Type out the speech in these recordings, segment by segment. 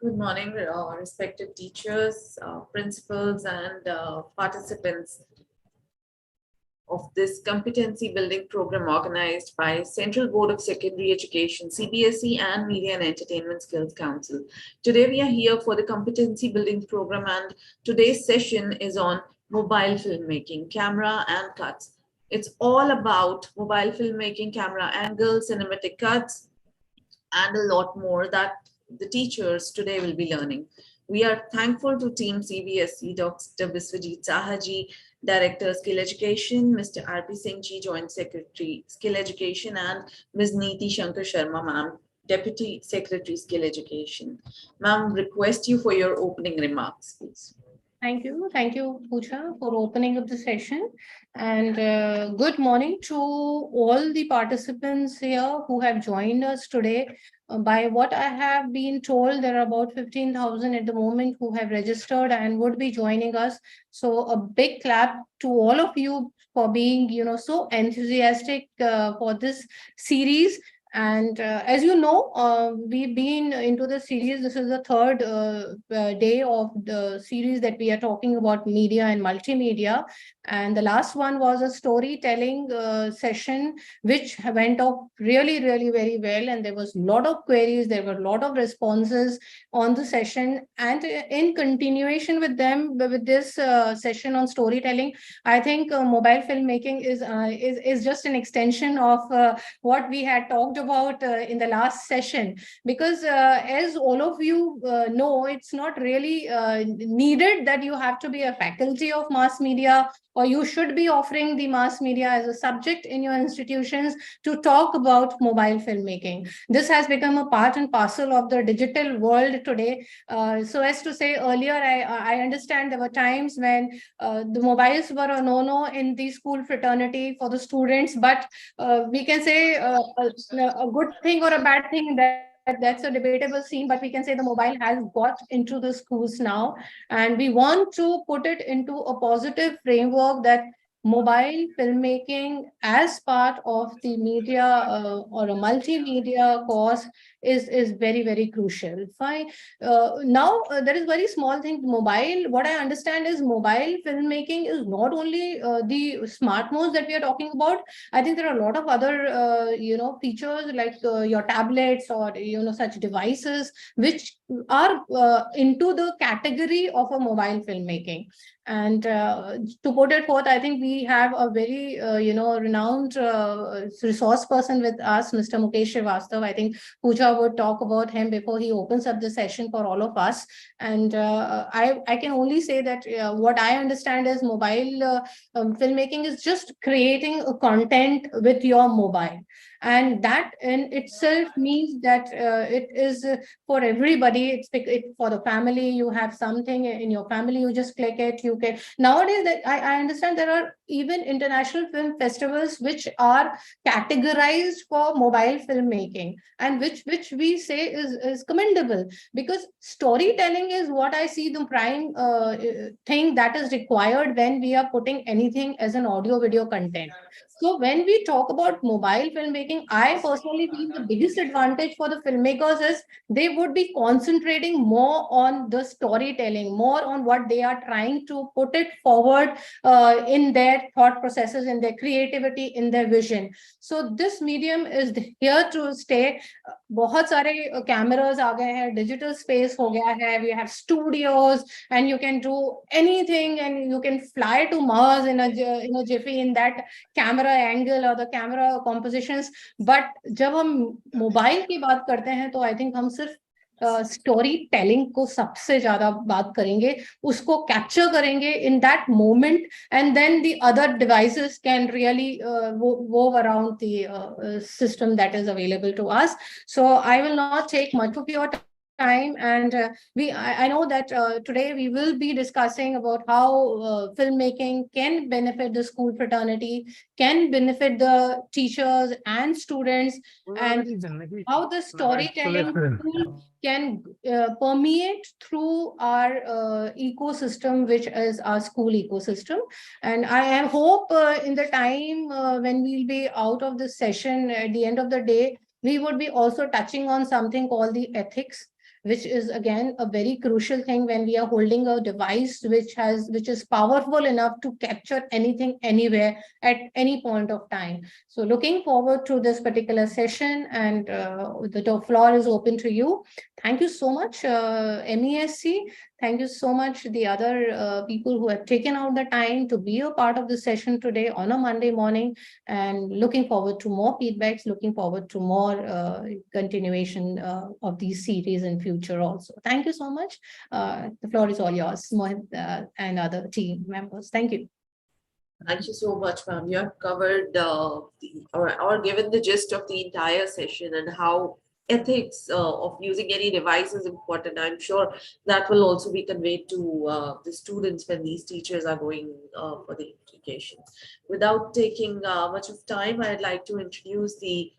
Good morning, respected teachers, principals, and participants of this competency building program organized by Central Board of Secondary Education, CBSE, and Media and Entertainment Skills Council. Today, we are here for the competency building program, and today's session is on mobile filmmaking, camera, and cuts. It's all about mobile filmmaking, camera angles, cinematic cuts, and a lot more that the teachers today will be learning. We are thankful to Team CBSE, Dr. Biswajit Sahaji, Director Skill Education, Mr. R.P. Singh Ji, Joint Secretary Skill Education, and Ms. Neeti Shankar Sharma, Ma'am, Deputy Secretary Skill Education. Ma'am, request you for your opening remarks, please. Thank you. Thank you, Pooja, for opening up the session. And good morning to all the participants here who have joined us today. By what I have been told, there are about 15,000 at the moment who have registered and would be joining us. So a big clap to all of you for being, so enthusiastic for this series. And as you know, we've been into the series. This is the third day of the series that we are talking about media and multimedia. And the last one was a storytelling session, which went off really, really very well. And there was a lot of queries. There were a lot of responses on the session. And in continuation with them, with this session on storytelling, I think mobile filmmaking is just an extension of what we had talked about in the last session, because as all of you know, it's not really needed that you have to be a faculty of mass media, or you should be offering the mass media as a subject in your institutions to talk about mobile filmmaking. This has become a part and parcel of the digital world today. So as to say earlier, I understand there were times when the mobiles were a no-no in the school fraternity for the students, but we can say a good thing or a bad thing, that's a debatable scene, but we can say the mobile has got into the schools now, and we want to put it into a positive framework that mobile filmmaking as part of the media or a multimedia course is very, very crucial. Fine. Now there is very small thing. Mobile, what I understand is mobile filmmaking is not only the smartphones that we are talking about. I think there are a lot of other features like your tablets or such devices which are into the category of a mobile filmmaking. And to put it forth, I think we have a very renowned resource person with us, Mr. Mukesh Srivastav. I think Pooja would talk about him before he opens up the session for all of us. And I can only say that what I understand is mobile filmmaking is just creating a content with your mobile, and that in itself means that it is for everybody. It's for the family. You have something in your family, you just click it. You can nowadays that I understand there are even international film festivals which are categorized for mobile filmmaking, and which we say is commendable, because storytelling is what I see the prime thing that is required when we are putting anything as an audio video content. So when we talk about mobile filmmaking, I personally feel the biggest advantage for the filmmakers is they would be concentrating more on the storytelling, more on what they are trying to put it forward in their thought processes, in their creativity, in their vision. So this medium is here to stay. बहुत सारे cameras आ गए हैं, digital space हो गया है, we have studios, and you can do anything, and you can fly to Mars in a jiffy in that camera angle or the camera compositions. But जब हम mobile की बात करते हैं तो I think हम सिर्फ स्टोरी टेलिंग को सबसे ज्यादा बात करेंगे, उसको कैप्चर करेंगे in that moment, and then the other devices can really wove around the system that is available to us. So I will not take much of your time, and I know that today we will be discussing about how filmmaking can benefit the school fraternity, can benefit the teachers and students, and how the storytelling tool can permeate through our ecosystem, which is our school ecosystem. And I hope in the time when we'll be out of this session, at the end of the day, we would be also touching on something called the ethics, which is again a very crucial thing when we are holding a device which is powerful enough to capture anything anywhere at any point of time. So looking forward to this particular session, and the floor is open to you. Thank you so much, MESC. Thank you so much, the other people who have taken out the time to be a part of the session today on a Monday morning, and looking forward to more feedbacks, looking forward to more continuation of these series in future also. Thank you so much. The floor is all yours, Mohit and other team members. Thank you. Thank you so much, ma'am. You have covered or given the gist of the entire session and how ethics of using any device is important. I'm sure that will also be conveyed to the students when these teachers are going for the education. Without taking much of time, I'd like to introduce the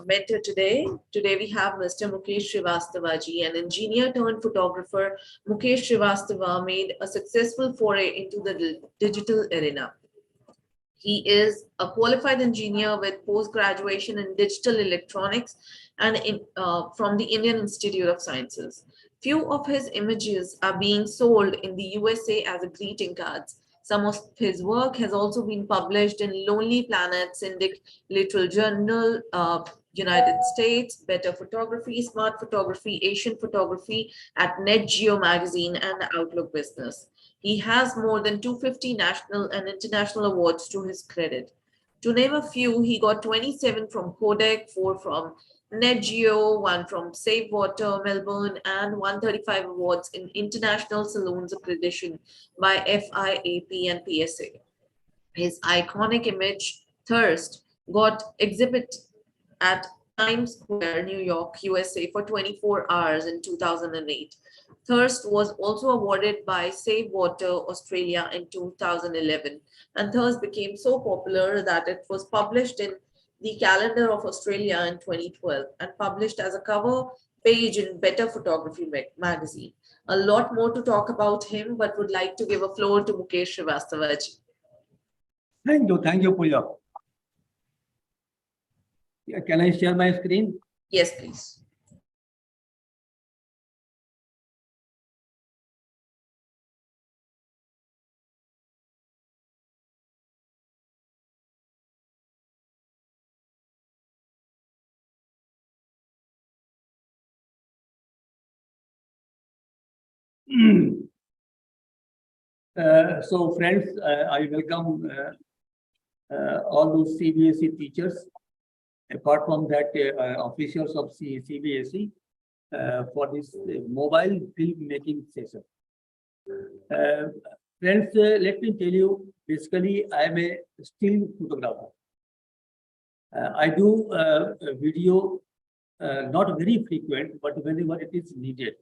mentor today. Today we have Mr. Mukesh Srivastavaji, an engineer turned photographer. Mukesh Srivastava made a successful foray into the digital arena. He is a qualified engineer with post-graduation in digital electronics and from the Indian Institute of Sciences. Few of his images are being sold in the USA as a greeting cards. Some of his work has also been published in Lonely Planet, Syndic Literal Journal, United States, Better Photography, Smart Photography, Asian Photography at Net Geo Magazine and Outlook Business. He has more than 250 national and international awards to his credit. To name a few, he got 27 from Kodak, 4 from Net Geo, 1 from Save Water, Melbourne, and 135 awards in International Saloons accreditation by FIAP and PSA. His iconic image, Thirst, got exhibit at Times Square, New York, USA for 24 hours in 2008. Thirst was also awarded by Save Water Australia in 2011, and Thirst became so popular that it was published in the Calendar of Australia in 2012 and published as a cover page in Better Photography magazine. A lot more to talk about him, but would like to give a floor to Mukesh Srivastavaji. Thank you, Pooja. Can I share my screen? Yes, please. So friends, I welcome all those CBSE teachers, apart from that officials of CBSE for this mobile film making session. Friends, let me tell you, basically I am a still photographer. I do video, not very frequent, but whenever it is needed.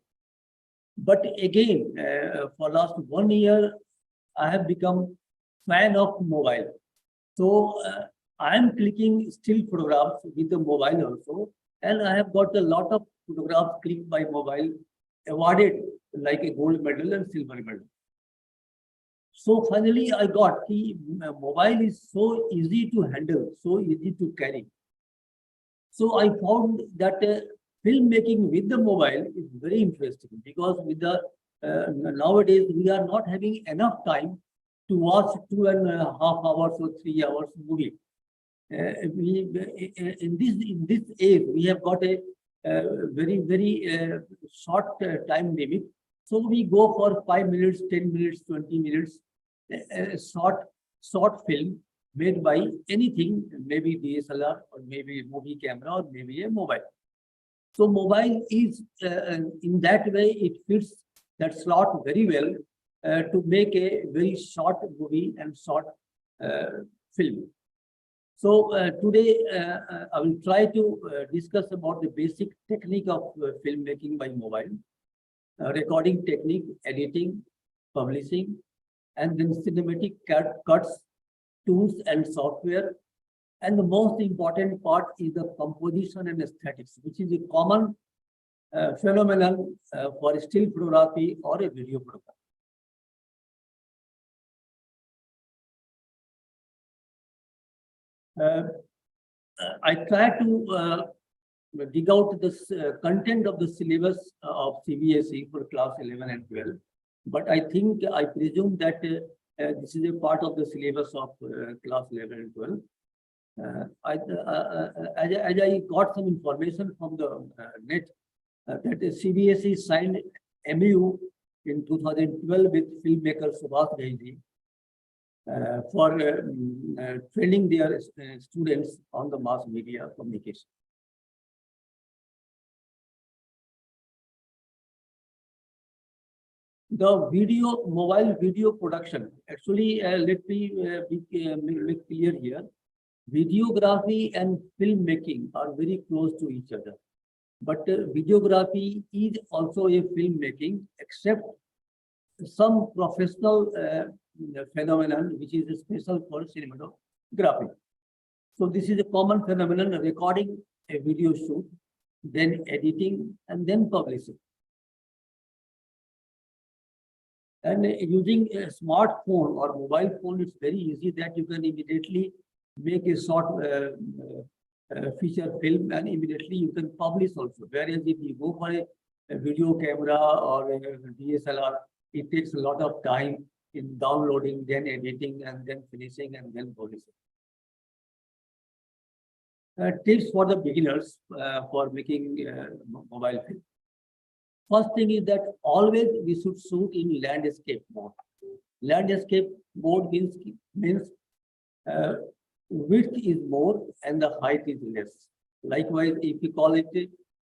But again, for last 1 year, I have become fan of mobile. So I am clicking still photographs with the mobile also, and I have got a lot of photographs clicked by mobile, awarded like a gold medal and silver medal. So finally, I got the mobile is so easy to handle, so easy to carry. So I found that filmmaking with the mobile is very interesting, because with the nowadays we are not having enough time to watch 2.5 hours or 3 hours movie. In this age, we have got a very short time limit. So we go for 5 minutes, 10 minutes, 20 minutes, short film made by anything, maybe DSLR or maybe a movie camera or maybe a mobile. So mobile is in that way, it fits that slot very well to make a very short movie and short film. So today I will try to discuss about the basic technique of filmmaking by mobile, recording technique, editing, publishing, and then cinematic cuts, tools and software. And the most important part is the composition and aesthetics, which is a common phenomenon for still photography or a video photography. I try to dig out the content of the syllabus of CBSE for class 11 and 12. But I presume that this is a part of the syllabus of class 11 and 12. As I got some information from the net, that CBSE signed MOU in 2012 with filmmaker Subhash Ghai for training their students on the mass media communication. The mobile video production, actually, let me make clear here. Videography and filmmaking are very close to each other. But videography is also a filmmaking, except some professional phenomenon, which is special for cinematography. So this is a common phenomenon: recording a video shoot, then editing, and then publishing. And using a smartphone or mobile phone, it's very easy that you can immediately make a short feature film, and immediately you can publish also. Whereas if you go for a video camera or a DSLR, it takes a lot of time in downloading, then editing, and then finishing, and then publishing. Tips for the beginners for making mobile film. First thing is that always we should shoot in landscape mode. Landscape mode means width is more and the height is less. Likewise, if we call it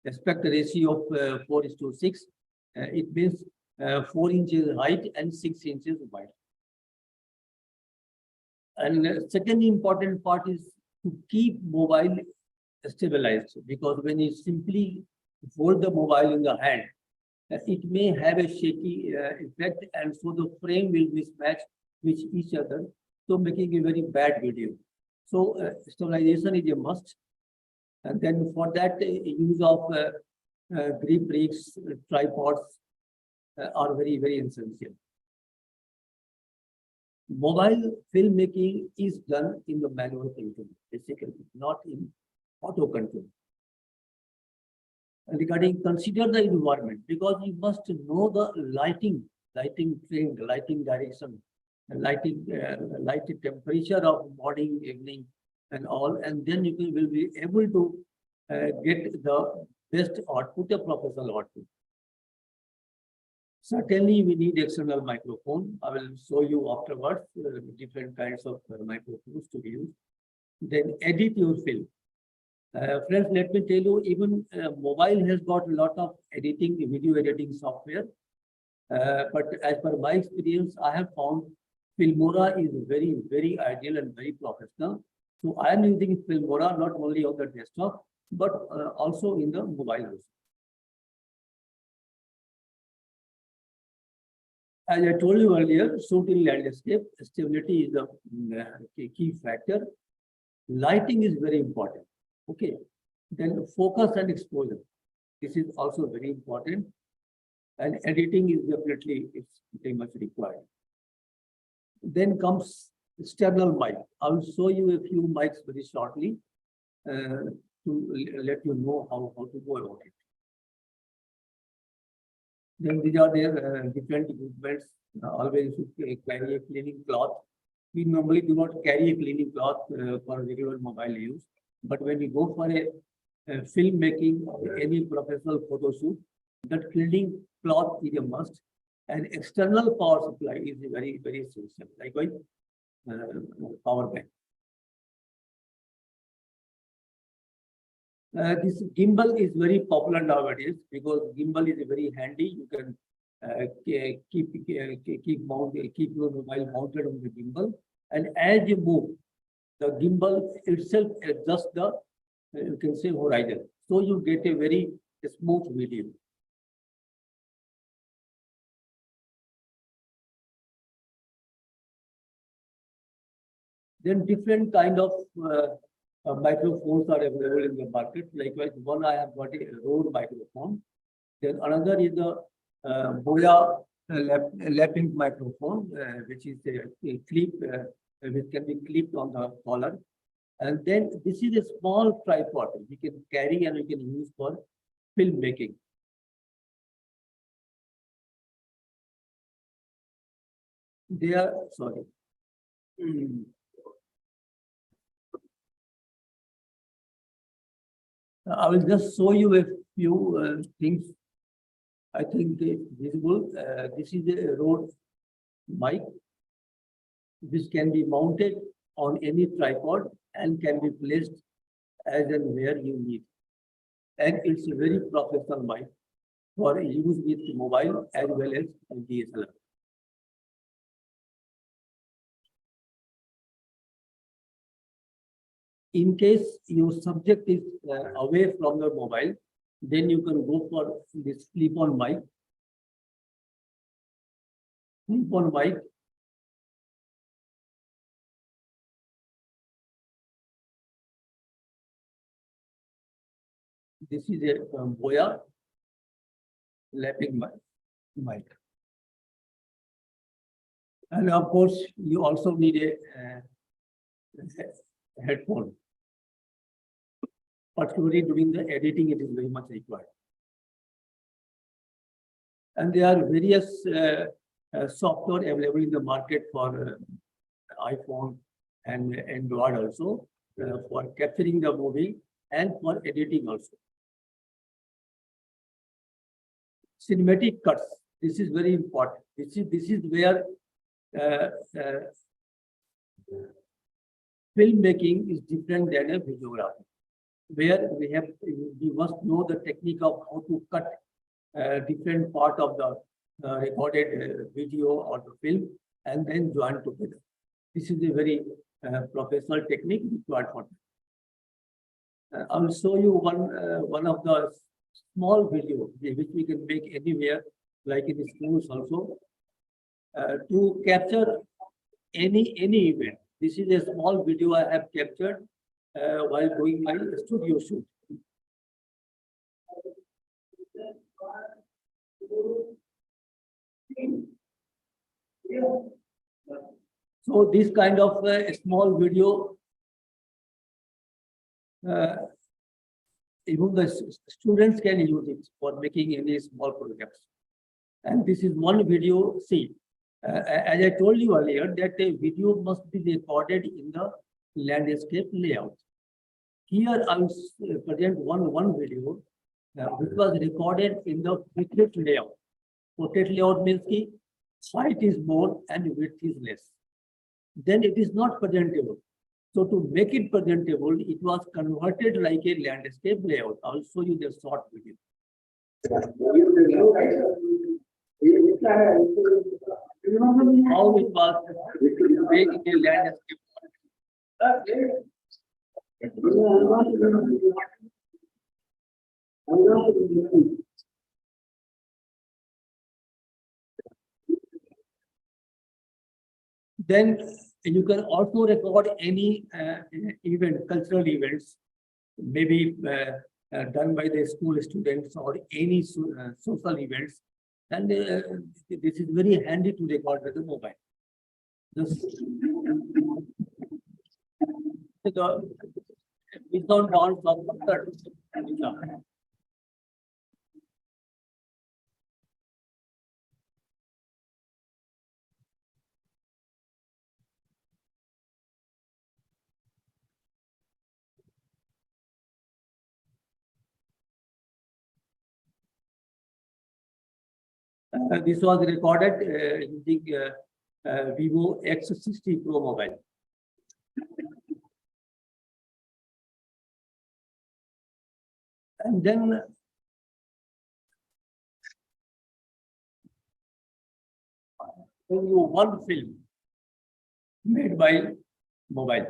aspect ratio of 4:6, it means 4 inches height and 6 inches wide. And second important part is to keep mobile stabilized, because when you simply hold the mobile in the hand, it may have a shaky effect, and so the frame will mismatch with each other, so making a very bad video. So stabilization is a must. And then for that, use of grip rigs, tripods are very, very essential. Mobile filmmaking is done in the manual control, basically, not in auto control. Regarding, consider the environment, because you must know the lighting trend, lighting direction, lighting temperature of morning, evening, and all, and then you will be able to get the best output, a professional output. Certainly, we need external microphone. I will show you afterwards different kinds of microphones to be used. Then edit your film. Friends, let me tell you, even mobile has got a lot of video editing software. But as per my experience, I have found Filmora is very, very ideal and very professional. So I am using Filmora not only on the desktop, but also in the mobile also. As I told you earlier, shooting landscape, stability is the key factor. Lighting is very important. Okay. Then focus and exposure. This is also very important. And editing is definitely, it's very much required. Then comes external mic. I will show you a few mics very shortly to let you know how to go about it. Then these are their different equipments. Always should carry a cleaning cloth. We normally do not carry a cleaning cloth for regular mobile use. But when we go for a filmmaking or any professional photo shoot, that cleaning cloth is a must. And external power supply is very, very essential. Likewise, power bank. This gimbal is very popular nowadays because gimbal is very handy. You can keep your mobile mounted on the gimbal, and as you move, the gimbal itself adjusts the you can say horizon, so you get a very smooth video. Then different kind of microphones are available in the market. Likewise, one I have got a Rode microphone. Then another is the Boya lapping microphone, which is a clip which can be clipped on the collar. And then this is a small tripod we can carry and we can use for filmmaking. They are, sorry. I will just show you a few things. I think it's visible. This is a Rode mic. This can be mounted on any tripod and can be placed as and where you need. And it's a very professional mic for use with mobile as well as DSLR. In case your subject is away from your mobile, then you can go for this clip-on mic. Clip-on mic. This is a Boya lapping mic. And of course, you also need a headphone. Particularly during the editing, it is very much required. And there are various software available in the market for iPhone and Android also for capturing the movie and for editing also. Cinematic cuts. This is very important. This is where filmmaking is different than a videography, where we must know the technique of how to cut different part of the recorded video or the film and then join together. This is a very professional technique required for that. I'll show you one of the small video which we can make anywhere, like in the schools also, to capture any event. This is a small video I have captured while doing my studio shoot. So this kind of small video, even the students can use it for making any small projects. And this is one video. See, as I told you earlier, that a video must be recorded in the landscape layout. Here I will present one video which was recorded in the portrait layout. Portrait layout means ki height is more and width is less. Then it is not presentable. So to make it presentable, it was converted like a landscape layout. I'll show you the short video. How it was made in a landscape. Then you can also record any event, cultural events, maybe done by the school students or any social events. And this is very handy to record with the mobile. Without all software. This was recorded using Vivo X60 Pro mobile. And then one film made by mobile.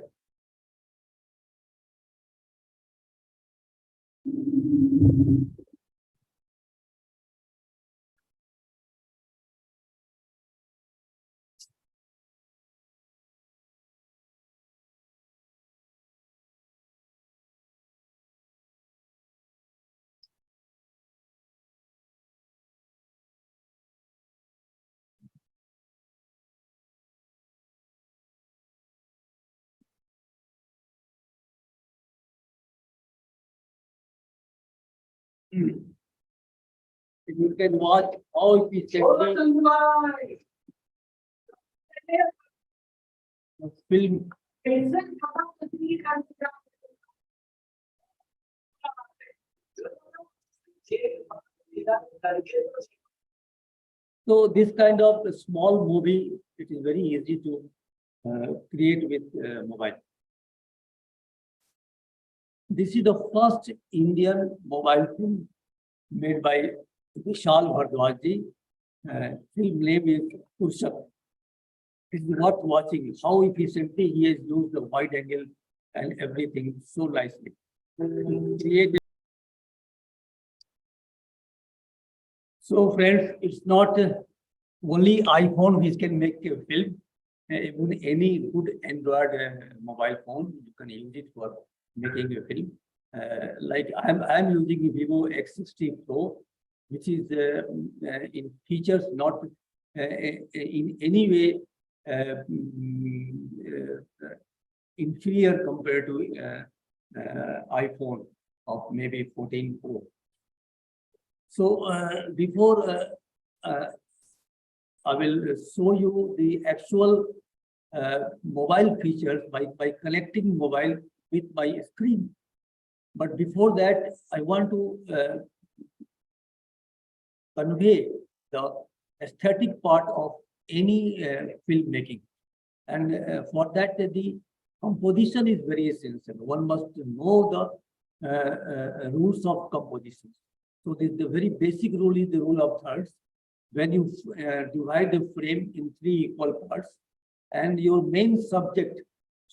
You can watch how efficiently the film. So this kind of a small movie, it is very easy to create with mobile. This is the first Indian mobile film made by Vishal Bhardwaj ji. Film name is Purshat. It is worth watching how efficiently he has used the wide angle and everything so nicely. Create. So friends, it's not only iPhone which can make a film. Even any good Android mobile phone, you can use it for making a film. Like I'm using Vivo X60 Pro, which is in features not in any way inferior compared to iPhone of maybe 14 Pro. So before I will show you the actual mobile features by connecting mobile with my screen. But before that, I want to convey the aesthetic part of any filmmaking. And for that, the composition is very essential. One must know the rules of composition. So the very basic rule is the rule of thirds. When you divide the frame in 3 equal parts, and your main subject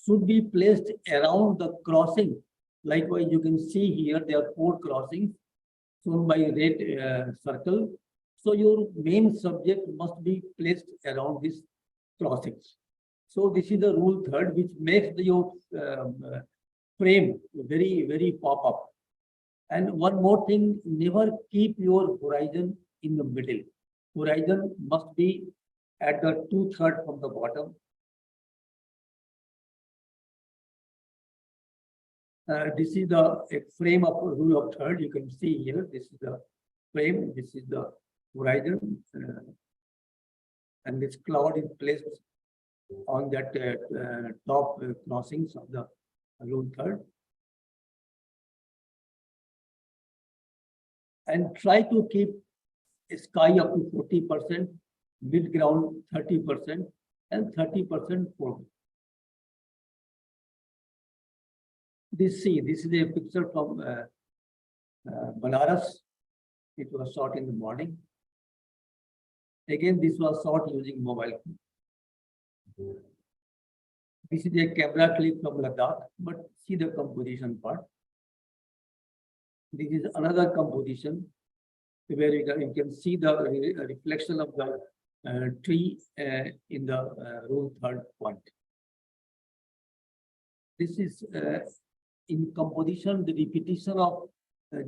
should be placed around the crossing. Likewise, you can see here there are 4 crossings shown by red circle. So your main subject must be placed around these crossings. So this is the rule third, which makes your frame very pop up. And one more thing, never keep your horizon in the middle. Horizon must be at the 2/3 from the bottom. This is the frame of rule of third. You can see here. This is the frame. This is the horizon, and this cloud is placed on that top crossings of the rule third. And try to keep sky up to 40%, mid ground 30%, and 30% foreground. This is a picture from Banaras. It was shot in the morning. Again, this was shot using mobile phone. This is a camera clip from Ladakh, but see the composition part. This is another composition where you can see the reflection of the tree in the rule third point. This is in composition, the repetition of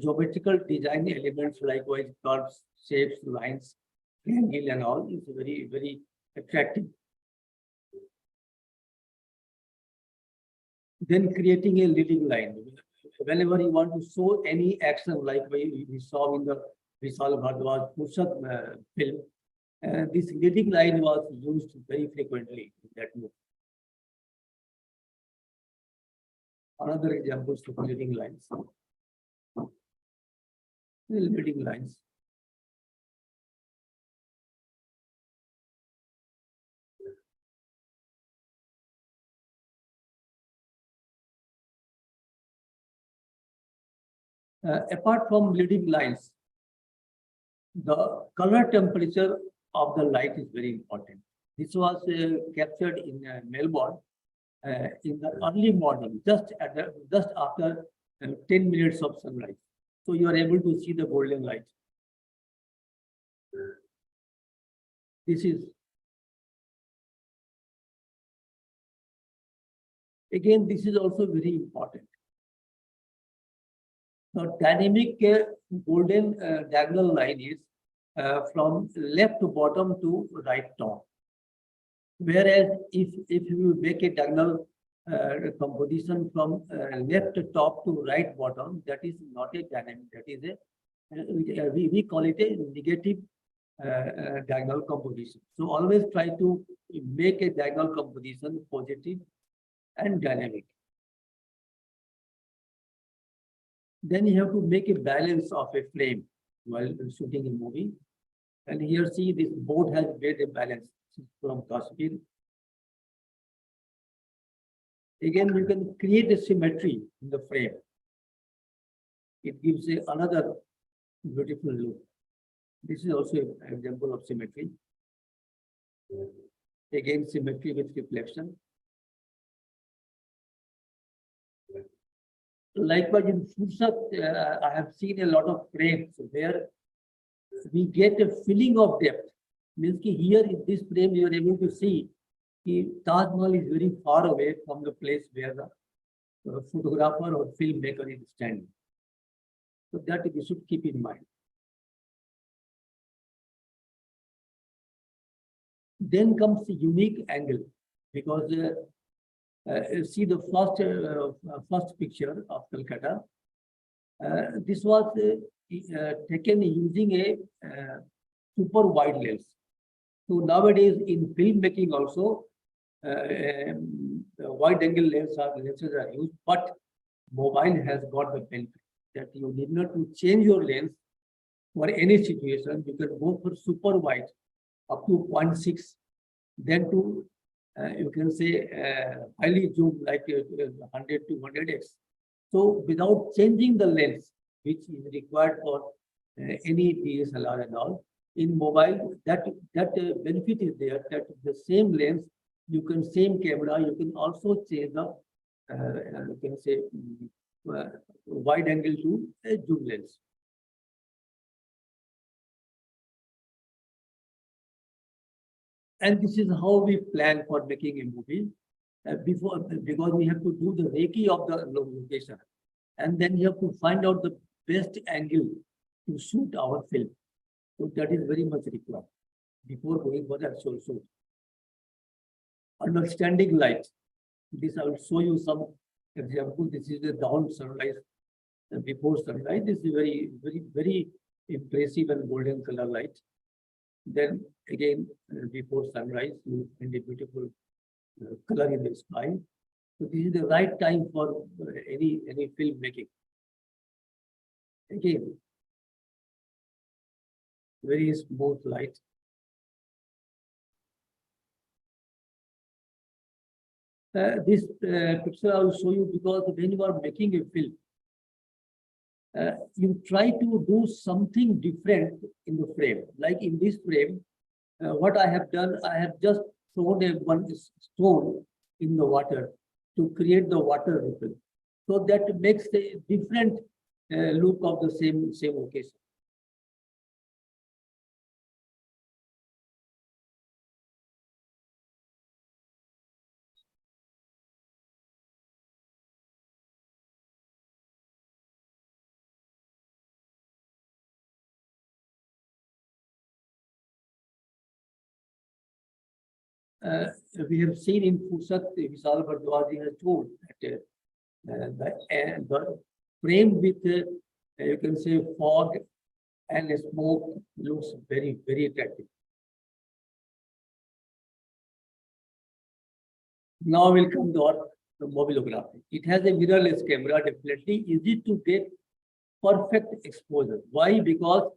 geometrical design elements, likewise curves, shapes, lines, angle and all is very attractive. Then creating a leading line. Whenever you want to show any action, like we saw in the Vishal Bhardwaj Purshat film, this leading line was used very frequently in that movie. Another example of leading lines. The leading lines. Apart from leading lines, the color temperature of the light is very important. This was captured in Melbourne in the early morning, just after 10 minutes of sunlight. So you are able to see the golden light. This is again, this is also very important. The dynamic golden diagonal line is from left to bottom to right top. Whereas if you make a diagonal composition from left top to right bottom, that is not a dynamic, that is a we call it a negative diagonal composition. So always try to make a diagonal composition positive and dynamic. Then you have to make a balance of a frame while shooting a movie. And here, see, this board has made a balance from Kashmir. Again, you can create a symmetry in the frame. It gives another beautiful look. This is also an example of symmetry. Again, symmetry with reflection. Likewise, in Fursat, I have seen a lot of frames where we get a feeling of depth. Means ki here in this frame, you are able to see that Taj Mahal is very far away from the place where the photographer or filmmaker is standing. So that we should keep in mind. Then comes the unique angle, because see the first picture of Calcutta. This was taken using a super wide lens. So nowadays in filmmaking also, wide angle lenses are used, but mobile has got the benefit that you need not to change your lens for any situation. You can go for super wide up to 0.6, then to you can say highly zoom like 100 to 100x. So without changing the lens, which is required for any DSLR and all, in mobile, that benefit is there, that the same lens, same camera, you can also change the you can say wide angle to a zoom lens. And this is how we plan for making a movie. Because we have to do the recce of the location, and then you have to find out the best angle to shoot our film. So that is very much required before going for the actual shoot. Understanding light. This I will show you some example. This is the dawn sunrise before sunrise. This is very, very, very impressive and golden color light. Then again, before sunrise, you find a beautiful color in the sky. So this is the right time for any film making. Again, very smooth light. This picture I will show you because when you are making a film, you try to do something different in the frame. Like in this frame, what I have done, I have just thrown one stone in the water to create the water ripple. So that makes a different look of the same location. We have seen in Fursat, Vishal Bhardwaj has told that the frame with you can say fog and smoke looks very, very attractive. Now we'll come to our mobilography. It has a mirrorless camera, definitely easy to get perfect exposure. Why? Because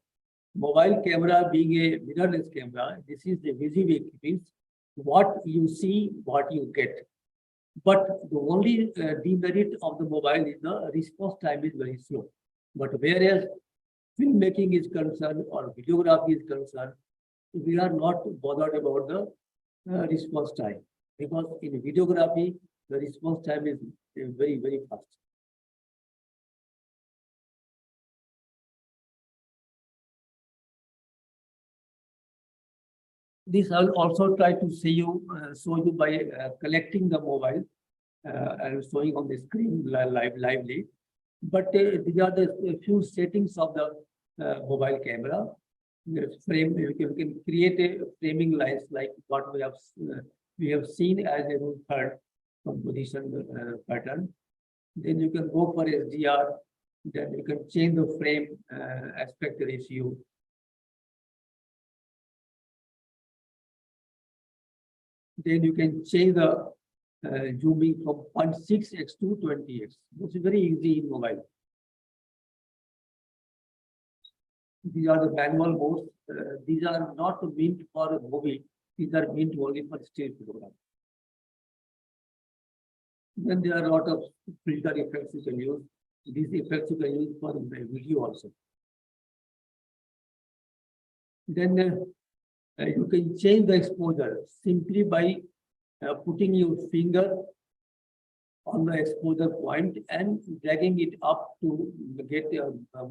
mobile camera being a mirrorless camera, this is the WYSIWYG, means what you see, what you get. But the only demerit of the mobile is the response time is very slow. But whereas filmmaking is concerned or videography is concerned, we are not bothered about the response time, because in videography, the response time is very, very fast. This I will also try to show you by collecting the mobile and showing on the screen lively. But these are the few settings of the mobile camera. The frame, you can create a framing lines like what we have seen as a rule third composition pattern. Then you can go for SDR, Then you can change the frame aspect ratio. Then you can change the zooming from 0.6x to 20x. This is very easy in mobile. These are the manual modes. These are not meant for a movie. These are meant only for stage program. Then there are a lot of filter effects you can use. These effects you can use for video also. Then you can change the exposure simply by putting your finger on the exposure point and dragging it up to get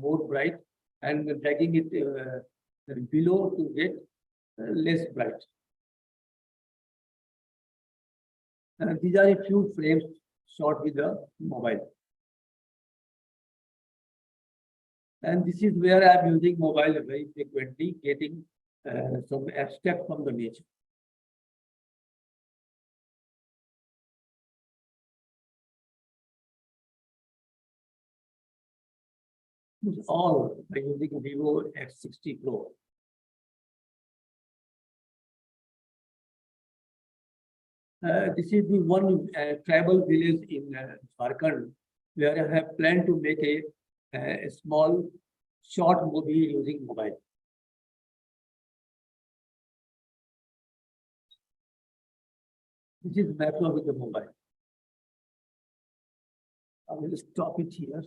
more bright, and dragging it below to get less bright. These are a few frames shot with the mobile. And this is where I am using mobile very frequently, getting some abstract from the nature. This is all by using Vivo X60 Pro. This is the one tribal village in Jharkhand, where I have planned to make a small short movie using mobile. This is macro with the mobile. I will stop it here.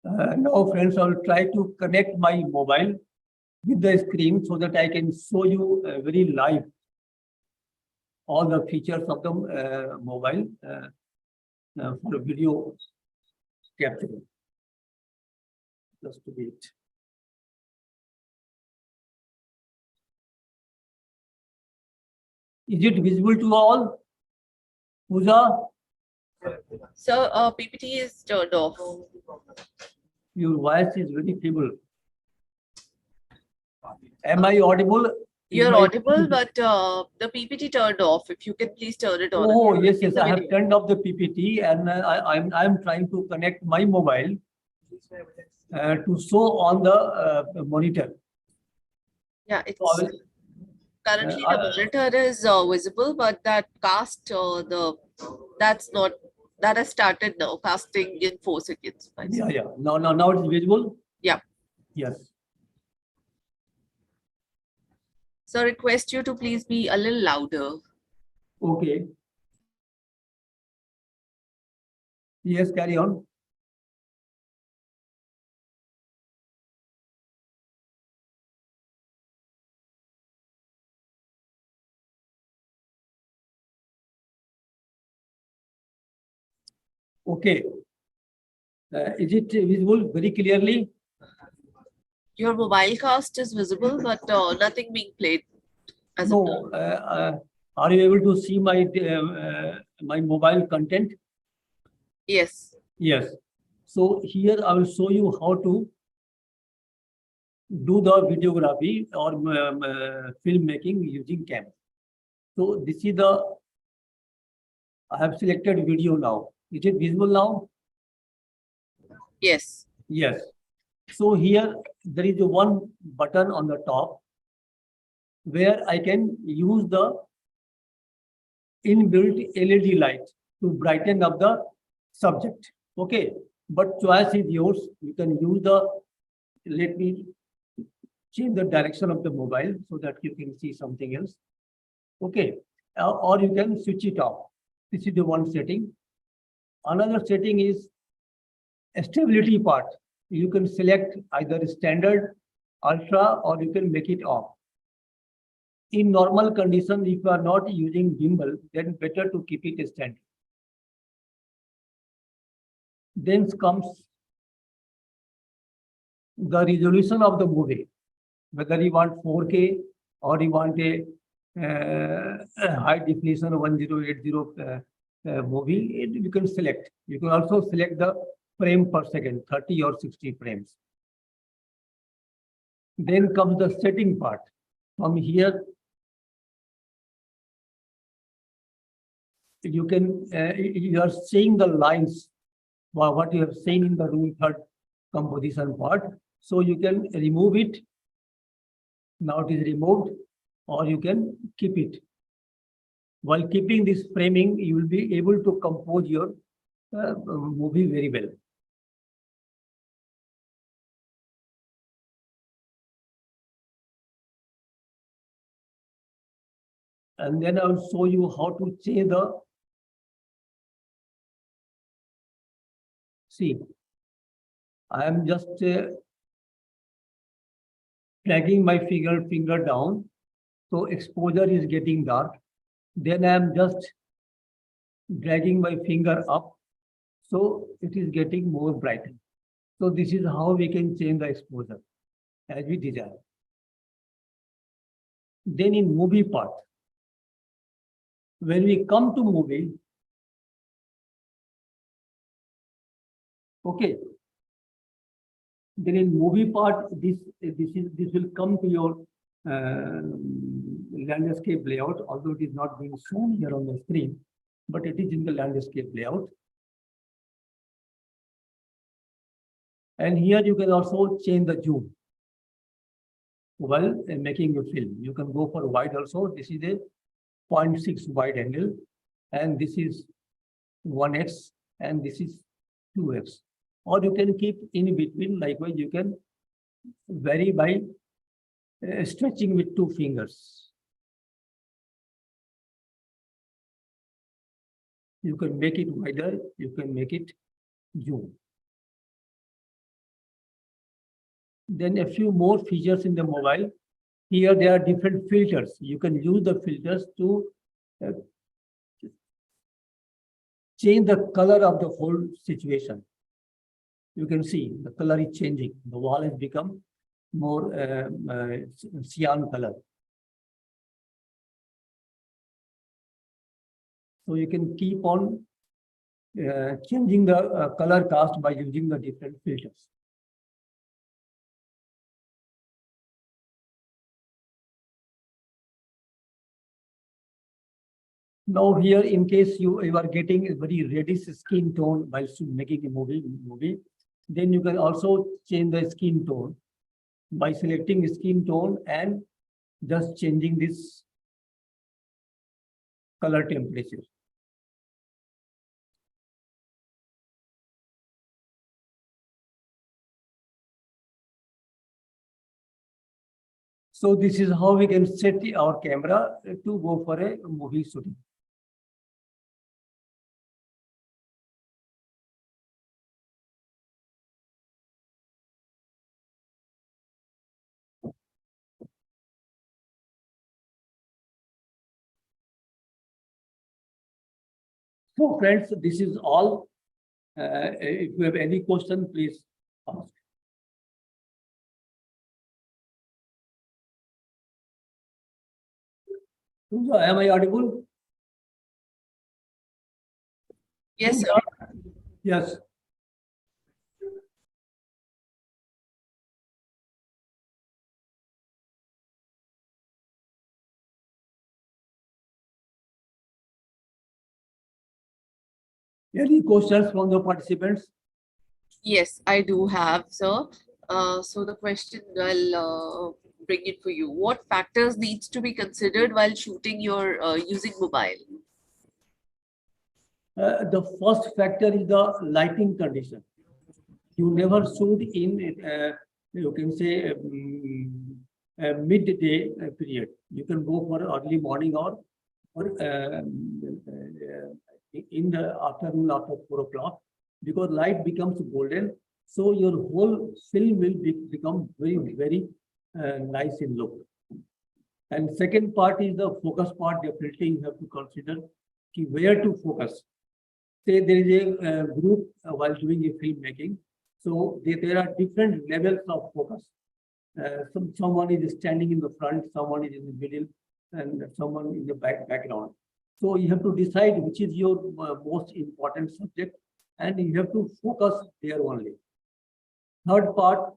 Now, friends, I will try to connect my mobile with the screen so that I can show you very live all the features of the mobile for video capturing. Just to wait. Is it visible to all? Pooja, So PPT is turned off. your voice is very feeble. Am I audible? Is You're my- audible, but the PPT turned off. If you can please turn it on. Oh, yes, yes, the I have video. turned off the PPT, and I'm trying to connect my mobile to show on the monitor. Yeah, it's So I will- currently I- the monitor is visible, but that cast that's not, that has started now casting in 4 seconds. Yeah. Now it's visible? Yeah. Yes. So I request you to please be a little louder. Okay. Yes, carry on. Okay. Is it visible very clearly? Your mobile cast is visible, but nothing being played as of now. No. Are you able to see my my mobile content? Yes. Yes. So here I will show you how to do the videography or filmmaking using camera. So this is the, I have selected video now. Is it visible now? Yes. Yes. So here there is a one button on the top where I can use the inbuilt LED light to brighten up the subject. Okay. But choice is yours. You can use the, let me change the direction of the mobile so that you can see something else. Okay. Or you can switch it off. This is the one setting. Another setting is a stability part. You can select either standard, ultra, or you can make it off. In normal condition, if you are not using gimbal, then better to keep it standard. Then comes the resolution of the movie, whether you want 4K or you want a high definition 1080 movie, you can select. You can also select the frame per second, 30 or 60 frames. Then comes the setting part. From here, you are seeing the lines, what you have seen in the rule third composition part. So you can remove it. Now it is removed, or you can keep it. While keeping this framing, you will be able to compose your movie very well. And then I will show you how to change the. See, I am just dragging my finger down, so exposure is getting dark. Then I am just dragging my finger up, so it is getting more brighter. So this is how we can change the exposure as we desire. Then in movie part, when we come to movie, okay. Then in movie part, this will come to your landscape layout, although it is not being shown here on the screen, but it is in the landscape layout. And here you can also change the zoom while making a film. You can go for wide also. This is a 0.6 wide angle, and this is 1x, and this is 2x. Or you can keep in between. Likewise, you can vary by stretching with 2 fingers. You can make it wider, you can make it zoom. Then a few more features in the mobile. Here there are different filters. You can use the filters to change the color of the whole situation. You can see the color is changing. The wall has become more cyan color. So you can keep on changing the color cast by using the different filters. Now here, in case you are getting a very reddish skin tone while making a movie, then you can also change the skin tone by selecting skin tone and just changing this color temperature. So this is how we can set our camera to go for a movie shooting. So friends, this is all. If you have any question, please ask. Am I audible? Yes, sir. Yes. Any questions from the participants? Yes, I do have, sir. So the question, I'll bring it for you. What factors needs to be considered while shooting your using mobile? The first factor is the lighting condition. You never shoot in, you can say, a midday period. You can go for early morning or in the afternoon after 4 o'clock, because light becomes golden. So your whole film will become very nice in look. And second part is the focus part. Definitely you have to consider where to focus. Say there is a group while doing a filmmaking. So there are different levels of focus. Someone is standing in the front, someone is in the middle, and someone in the background. So you have to decide which is your most important subject, and you have to focus there only. Third part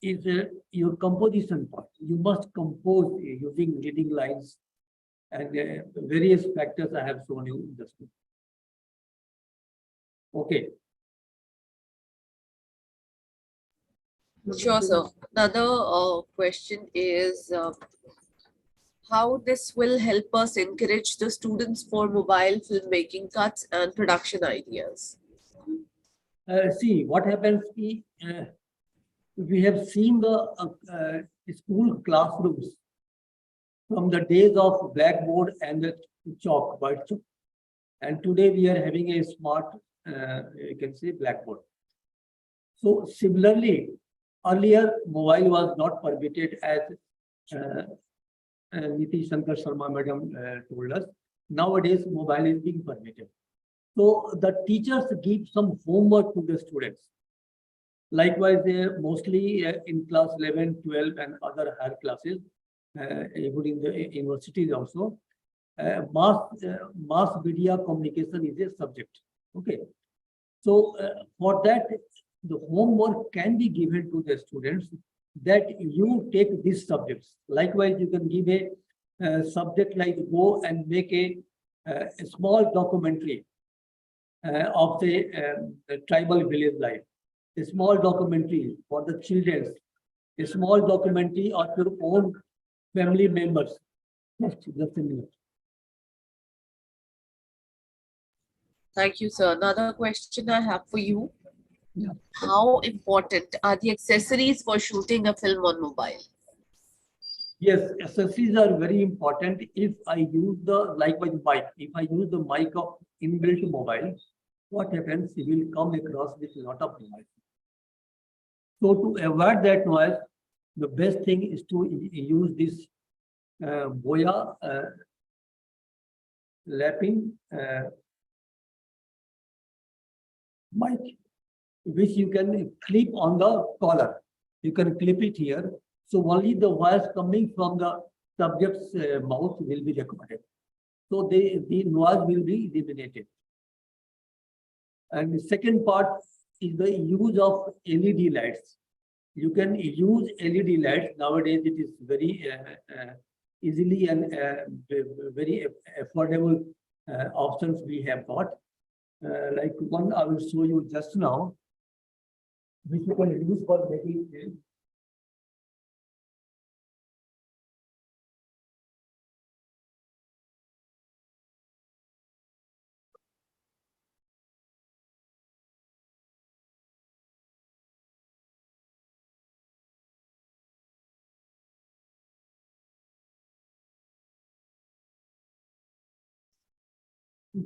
is your composition part. You must compose using leading lines and various factors I have shown you just now. Okay. Sure, sir. Another question is how this will help us encourage the students for mobile filmmaking cuts and production ideas. See what happens. We have seen the school classrooms from the days of blackboard and the chalk, white chalk. And today we are having a smart, you can say, blackboard. So similarly, earlier mobile was not permitted, as Niti Shankar Sharma madam told us. Nowadays mobile is being permitted. So the teachers give some homework to the students. Likewise, mostly in class 11, 12 and other higher classes, even in the universities also, mass media communication is a subject. Okay. So for that, the homework can be given to the students that you take these subjects. Likewise, you can give a subject like go and make a small documentary of the tribal village life, a small documentary for the children, a small documentary of your own family members. Just a minute. Thank you, sir. Another question I have for you. Yeah. How important are the accessories for shooting a film on mobile? Yes, accessories are very important. If I use the, likewise mic, if I use the mic of inbuilt mobile, what happens? You will come across with a lot of noise. So to avoid that noise, the best thing is to use this Boya lapping mic, which you can clip on the collar. You can clip it here. So only the voice coming from the subject's mouth will be recorded. So the noise will be eliminated. And the second part is the use of LED lights. You can use LED lights. Nowadays, it is very easily and very affordable options we have got. Like one I will show you just now, which you can use for making film.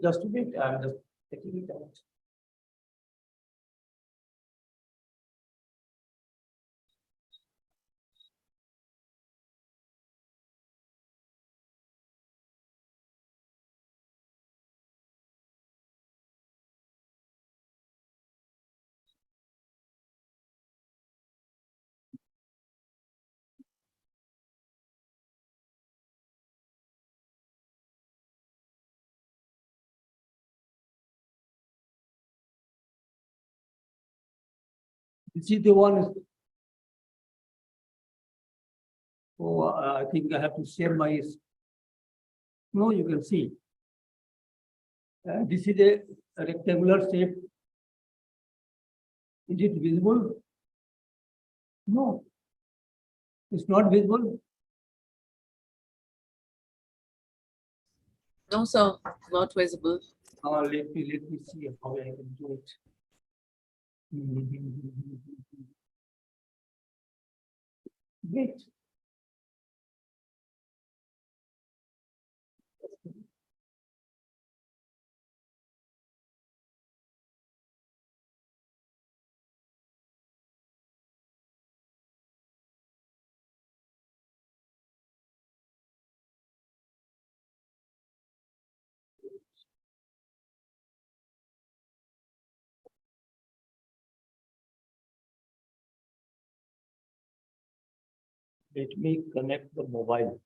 Just a bit, I'm just taking it out. This is the one. Oh, I think I have to share my. No, you can see. This is a rectangular shape. Is it visible? No, it's not visible. No, sir, not visible. Let me see how I can do it. Wait. Let me connect the mobile.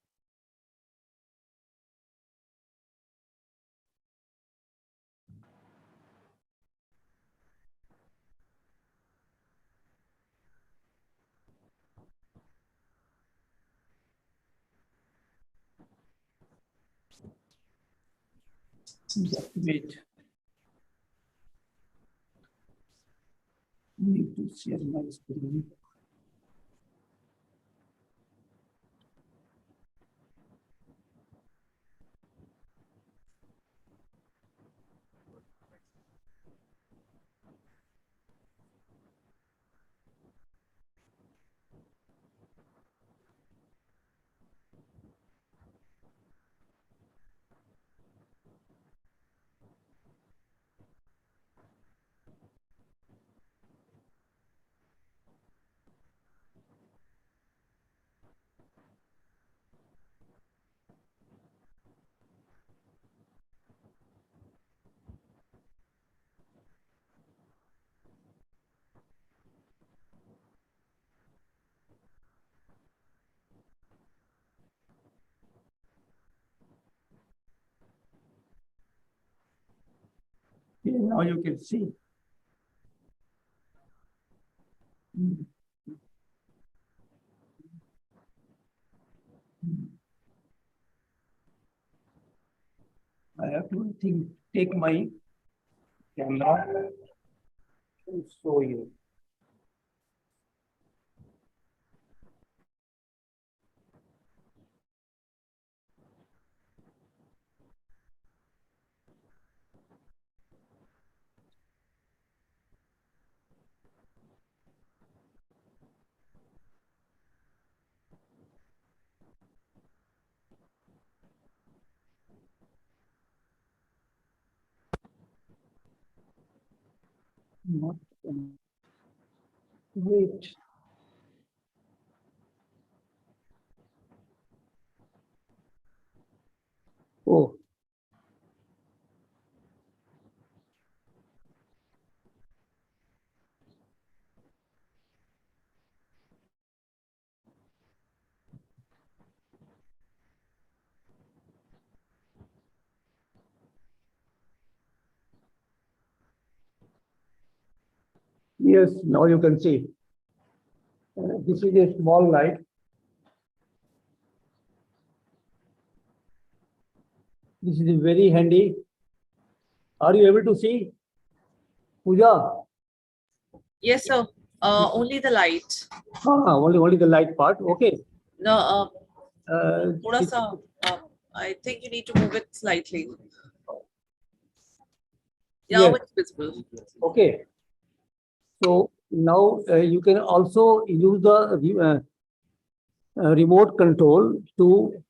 Just wait. Need to share my screen. Okay, now you can see. I have to take my camera and show you. Not, wait. Oh, yes, now you can see. This is a small light. This is very handy. Are you able to see? Pooja? Yes, sir. Only the light. Only the light part. Okay. No, thoda It- sa, I think you need to move it slightly. Now Yes. it's visible. Okay. So now you can also use the remote control to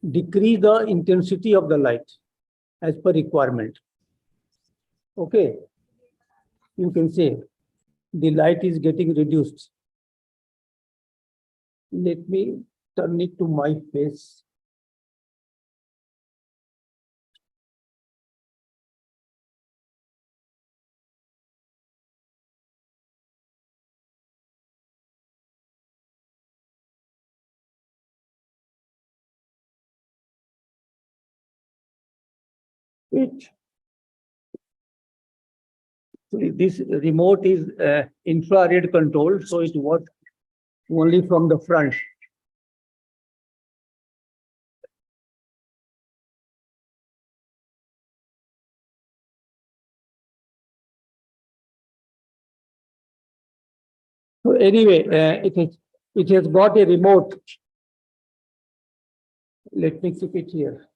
decrease the intensity of the light as per requirement. Okay. You can say the light is getting reduced. Let me turn it to my face. Which this remote is infrared control, so it works only from the front. So anyway, it has got a remote. Let me keep it here.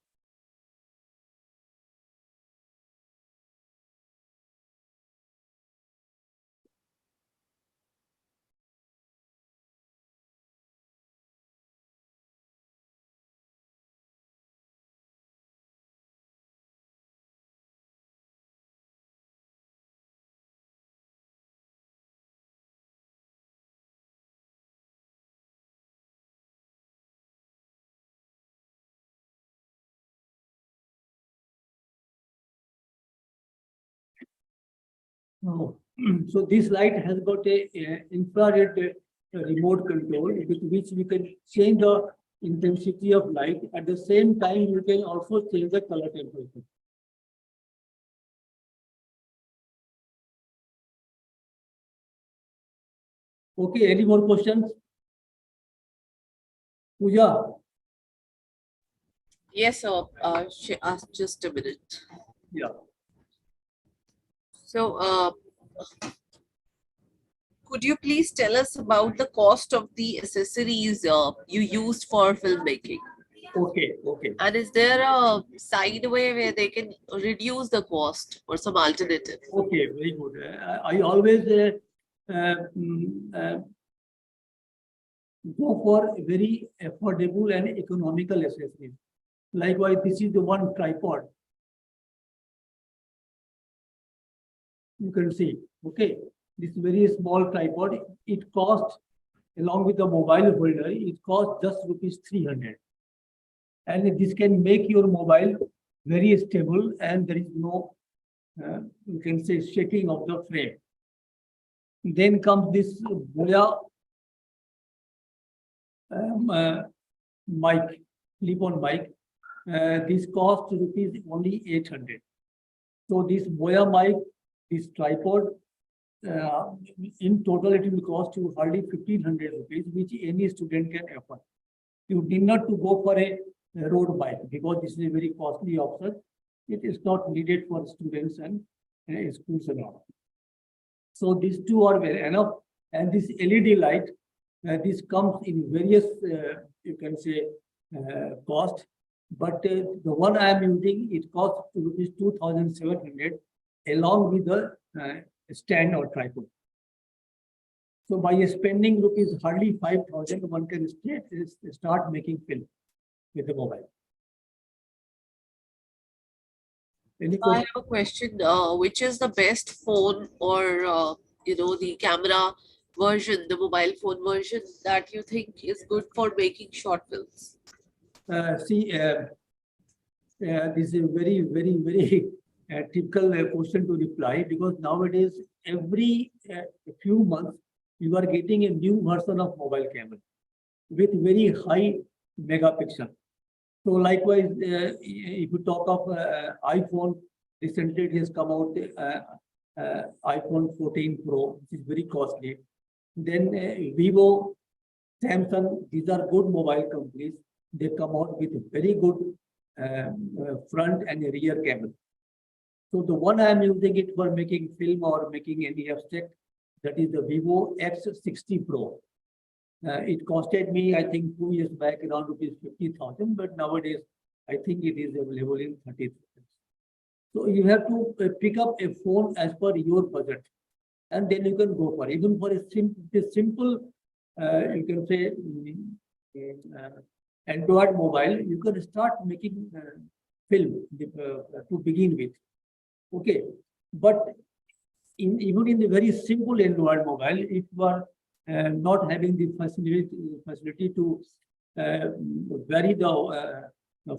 Oh, so this light has got a infrared remote control with which we can change the intensity of light. At the same time, you can also change the color temperature. Okay, any more questions? Pooja, Yes, sir. Just a minute. Yeah. So, could you please tell us about the cost of the accessories you used for filmmaking? Okay. Okay. And is there a side way where they can reduce the cost or some alternative? Okay. Very good. I always uh, mm, uh, go for very affordable and economical accessories. Likewise, this is the one tripod. You can see, okay, this very small tripod, it costs, along with the mobile holder, it costs just rupees 300. And this can make your mobile very stable and there is no, you can say, shaking of the frame. Then comes this Boya mic, clip-on mic. This costs rupees only 800. So this Boya mic, this tripod, in total it will cost you hardly 1500 rupees, which any student can afford. You need not to go for a road bike because this is a very costly option. It is not needed for students and schools and all. So these two are very enough. And this LED light, this comes in various, you can say, cost. But the one I am using, it costs rupees 2,700 along with the stand or tripod. So by spending rupees hardly 5,000, one can start making film with the mobile. Any I question? have a question. Which is the best phone or the camera version, the mobile phone version that you think is good for making short films? This is a very, very, very typical question to reply because nowadays, every few months, you are getting a new version of mobile camera with very high megapixel. So likewise, if you talk of iPhone, recently it has come out iPhone 14 Pro, which is very costly. Then Vivo, Samsung, these are good mobile companies. They come out with very good front and rear camera. So the one I am using it for making film or making any abstract, that is the Vivo X60 Pro. It costed me, I think, 2 years back around rupees 50,000, but nowadays I think it is available in 30,000. So you have to pick up a phone as per your budget, and then you can go for even for a simple, you can say Android mobile. You can start making film to begin with. Okay, but even in the very simple Android mobile, if you are not having the facility to vary the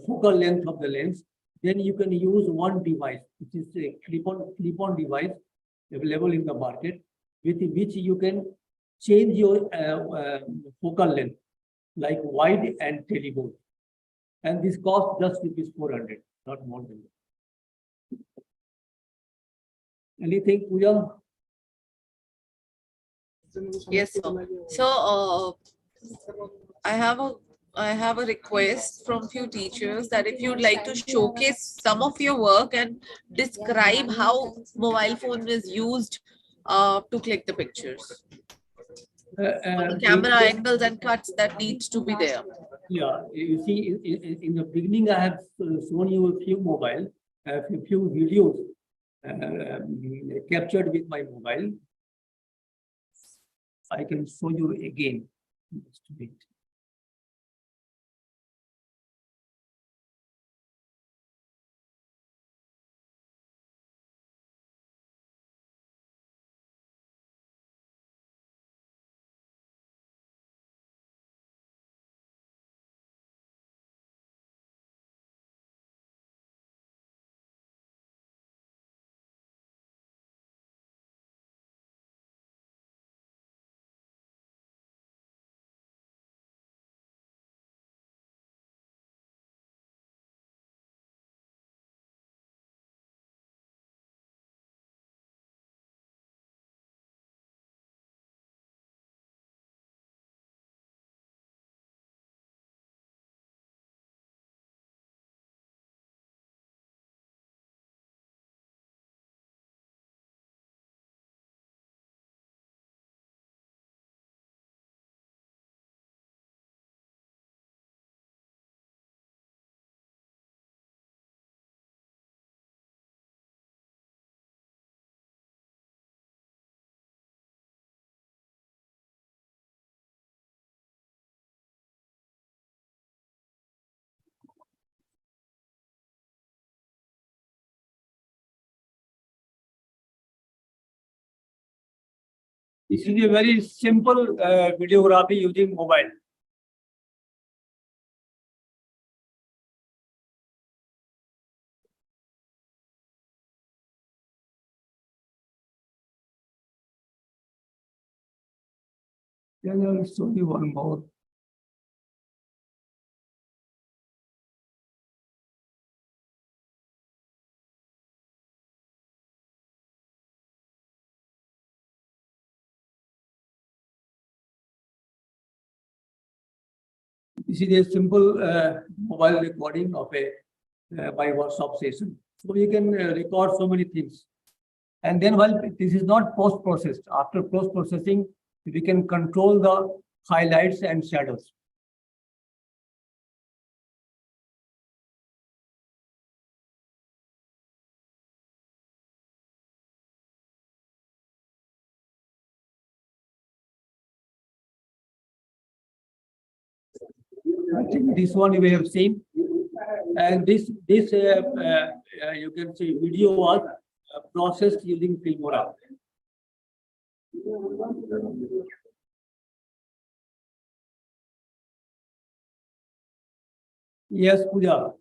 focal length of the lens, then you can use one device, which is a clip-on device available in the market, with which you can change your focal length, like wide and telephoto. And this costs just rupees 400, not more than that. Anything, Pooja? Yes, sir. So, I have a request from few teachers that if you'd like to showcase some of your work and describe how mobile phone is used to click the pictures, or the camera angles and cuts that needs to be there. Yeah, you see, in the beginning, I have shown you a few few videos captured with my mobile. I can show you again. Just a bit. This is a very simple videography using mobile. Then I will show you one more. This is a simple mobile recording of a my workshop session. So you can record so many things. And then while this is not post-processed, after post-processing, we can control the highlights and shadows. I think this one we have seen. And this you can see video was processed using Filmora. Yes, Pooja.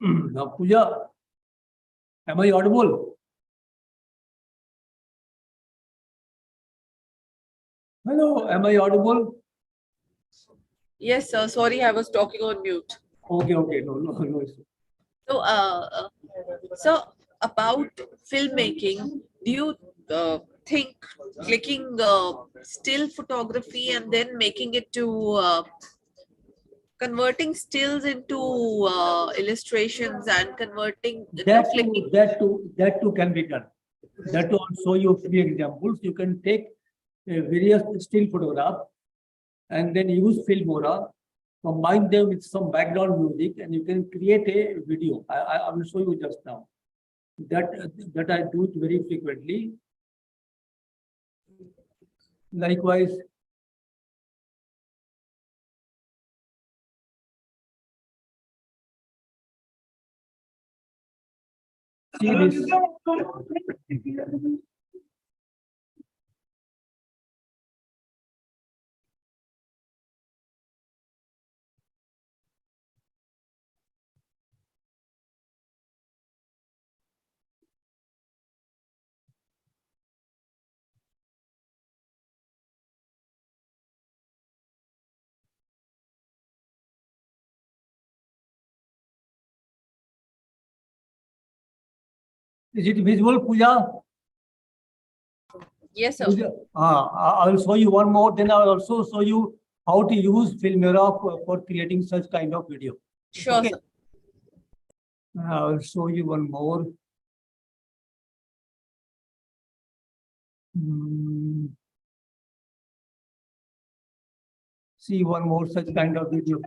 Now, Pooja, am I audible? Hello, am I audible? Yes, sir. Sorry, I was talking on mute. Okay, no issue. So about filmmaking, do you think clicking still photography and then making it to converting stills into illustrations and converting clicking? That too can be done. That too, I'll show you a few examples. You can take various still photograph and then use Filmora, combine them with some background music, and you can create a video. I will show you just now. That I do it very frequently. Likewise, see this. Is it visible, Pooja? Yes, sir. I will show you one more. Then I will also show you how to use Filmora for creating such kind of video. Sure, Okay. sir. I will show you one more. See one more such kind of video.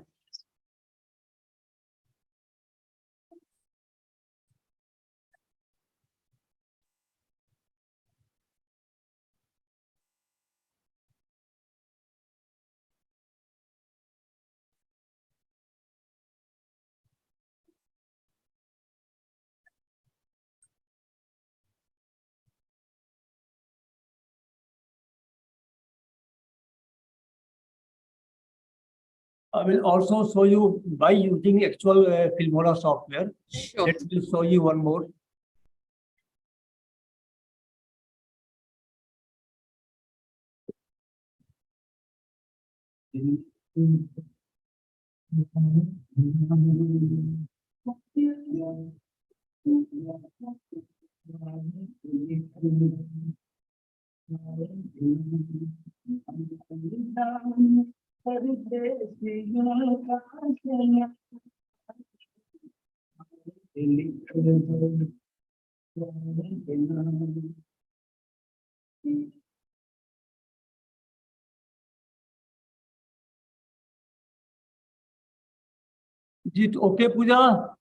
I will also show you by using actual Filmora software. Sure. Let me show you one more. Is it okay, Pooja?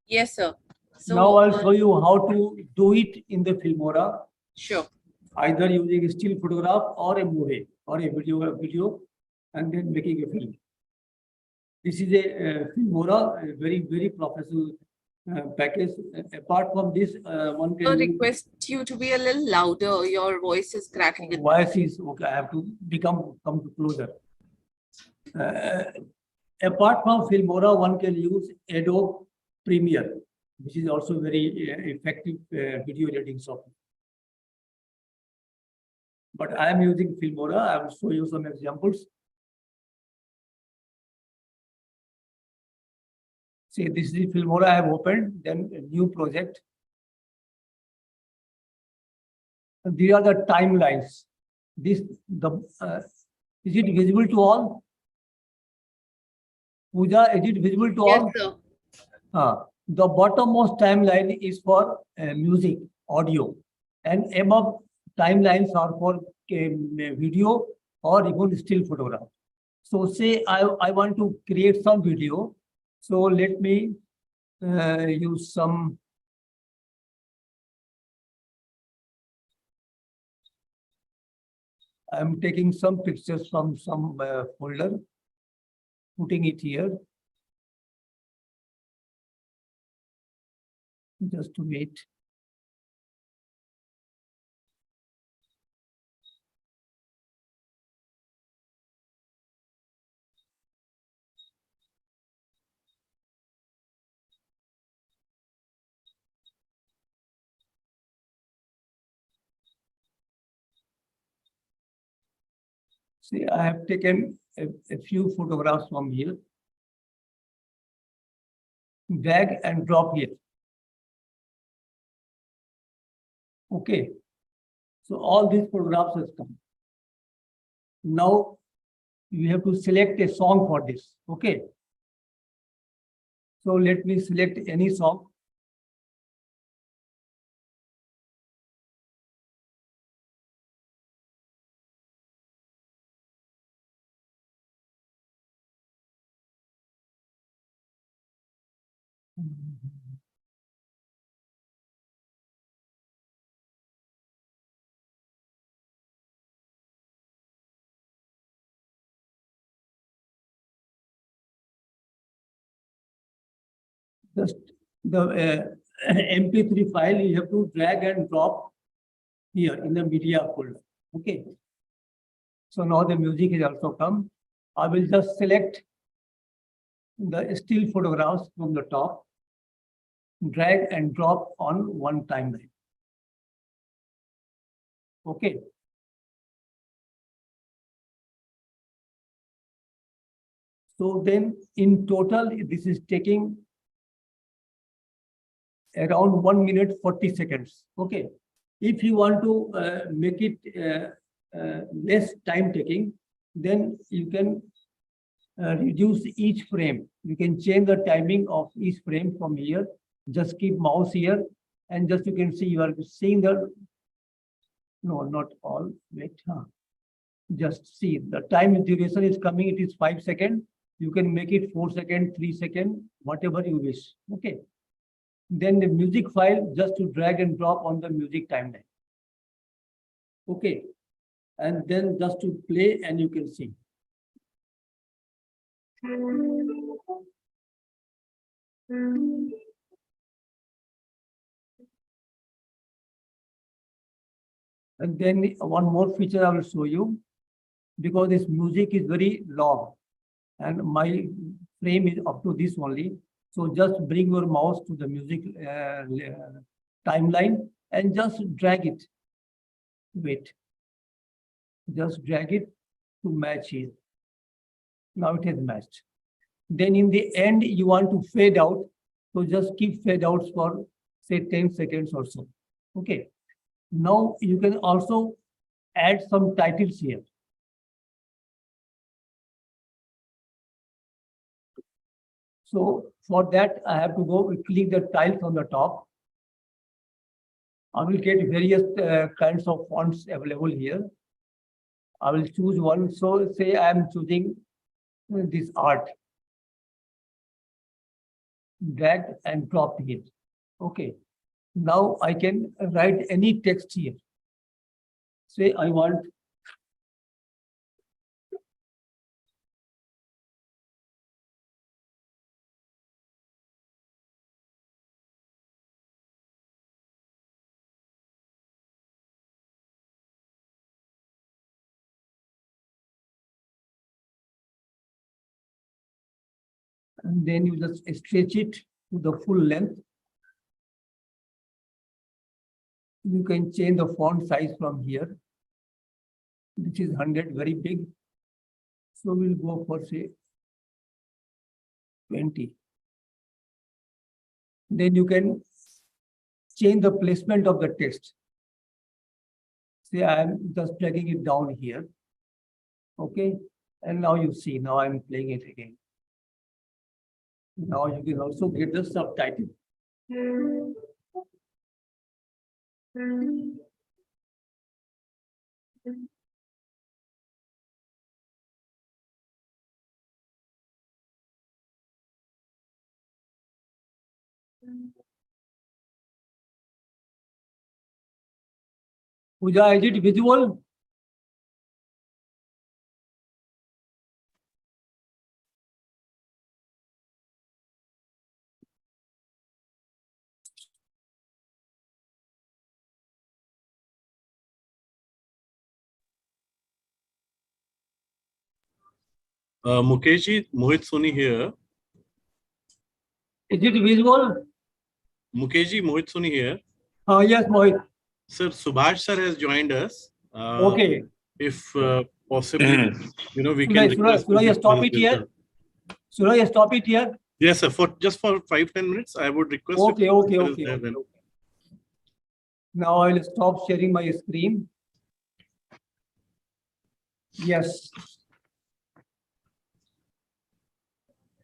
Yes, sir. So Now I'll show you how to do it in the Filmora, sure. either using a still photograph or a movie or a video, and then making a film. This is a Filmora, a very professional package. Apart from this, one I can request you to be a little louder. Your voice is cracking. voice is okay. I have to come closer. Apart from Filmora, one can use Adobe Premiere, which is also very effective video editing software. But I am using Filmora. I will show you some examples. See, this is the Filmora I have opened, then a new project. And these are the timelines. Is it visible to all? Pooja, is it visible to Yes, all? sir. The bottommost timeline is for music, audio, and above timelines are for video or even still photograph. So say I want to create some video. So let me use some. I'm taking some pictures from some folder, putting it here. Just to wait. See, I have taken a few photographs from here. Drag and drop here. Okay. So all these photographs has come. Now you have to select a song for this. Okay. So let me select any song. Just the MP3 file you have to drag and drop here in the media folder. Okay. So now the music has also come. I will just select the still photographs from the top, drag and drop on one timeline. Okay. So then in total, this is taking around 1 minute 40 seconds. Okay. If you want to make it less time taking, then you can reduce each frame. You can change the timing of each frame from here. Just keep mouse here and just you can see you are seeing the, no, not all, wait. Just see the time duration is coming, it is 5 seconds. You can make it 4 seconds, 3 seconds, whatever you wish. Okay. Then the music file, just to drag and drop on the music timeline. Okay. And then just to play and you can see. And then one more feature I will show you, because this music is very long and my frame is up to this only. So just bring your mouse to the music timeline and just drag it. Wait. Just drag it to match here. Now it has matched. Then in the end, you want to fade out. So just keep fade outs for say 10 seconds or so. Okay. Now you can also add some titles here. So for that, I have to go click the tiles on the top. I will get various kinds of fonts available here. I will choose one. So say I am choosing this art. Drag and drop it. Okay. Now I can write any text here. Say I want And then you just stretch it to the full length. You can change the font size from here. This is 100, very big. So we'll go for say 20. Then you can change the placement of the text. Say I'm just dragging it down here. Okay. And now you see, now I'm playing it again. Now you can also get the subtitle. Pooja, is it visual? Mukeshji, Mohit Soni here. Is it visual? Mukeshji, Mohit Soni here. Yes, Mohit. Sir, Subhash sir has joined us. Okay. If possibly, we can Should request. I stop it here? Should I stop it here? Yes, sir. For just for 5-10 minutes, I would request. Okay, if okay, sir is okay. there, then. Now I'll stop sharing my screen. Yes.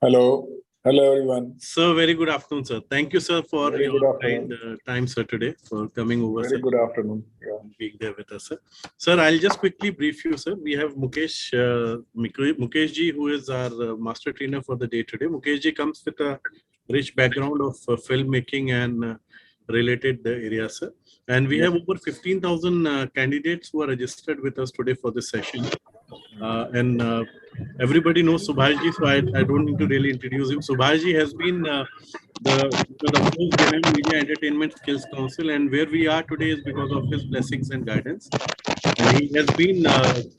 Hello. Hello, everyone. Sir, very good afternoon, sir. Thank you, sir, for Very good your afternoon. kind time, sir, today, for coming over, Very sir, good afternoon. Yeah. and being there with us, sir. Sir, I'll just quickly brief you, sir. We have Mukesh ji, who is our master trainer for the day today. Mukesh ji comes with a rich background of filmmaking and related areas, sir. And we have over 15,000 candidates who are registered with us today for this session. And everybody knows Subhash ji, so I don't need to really introduce him. Subhash ji has been the force behind Media Entertainment Skills Council, and where we are today is because of his blessings and guidance. And he has been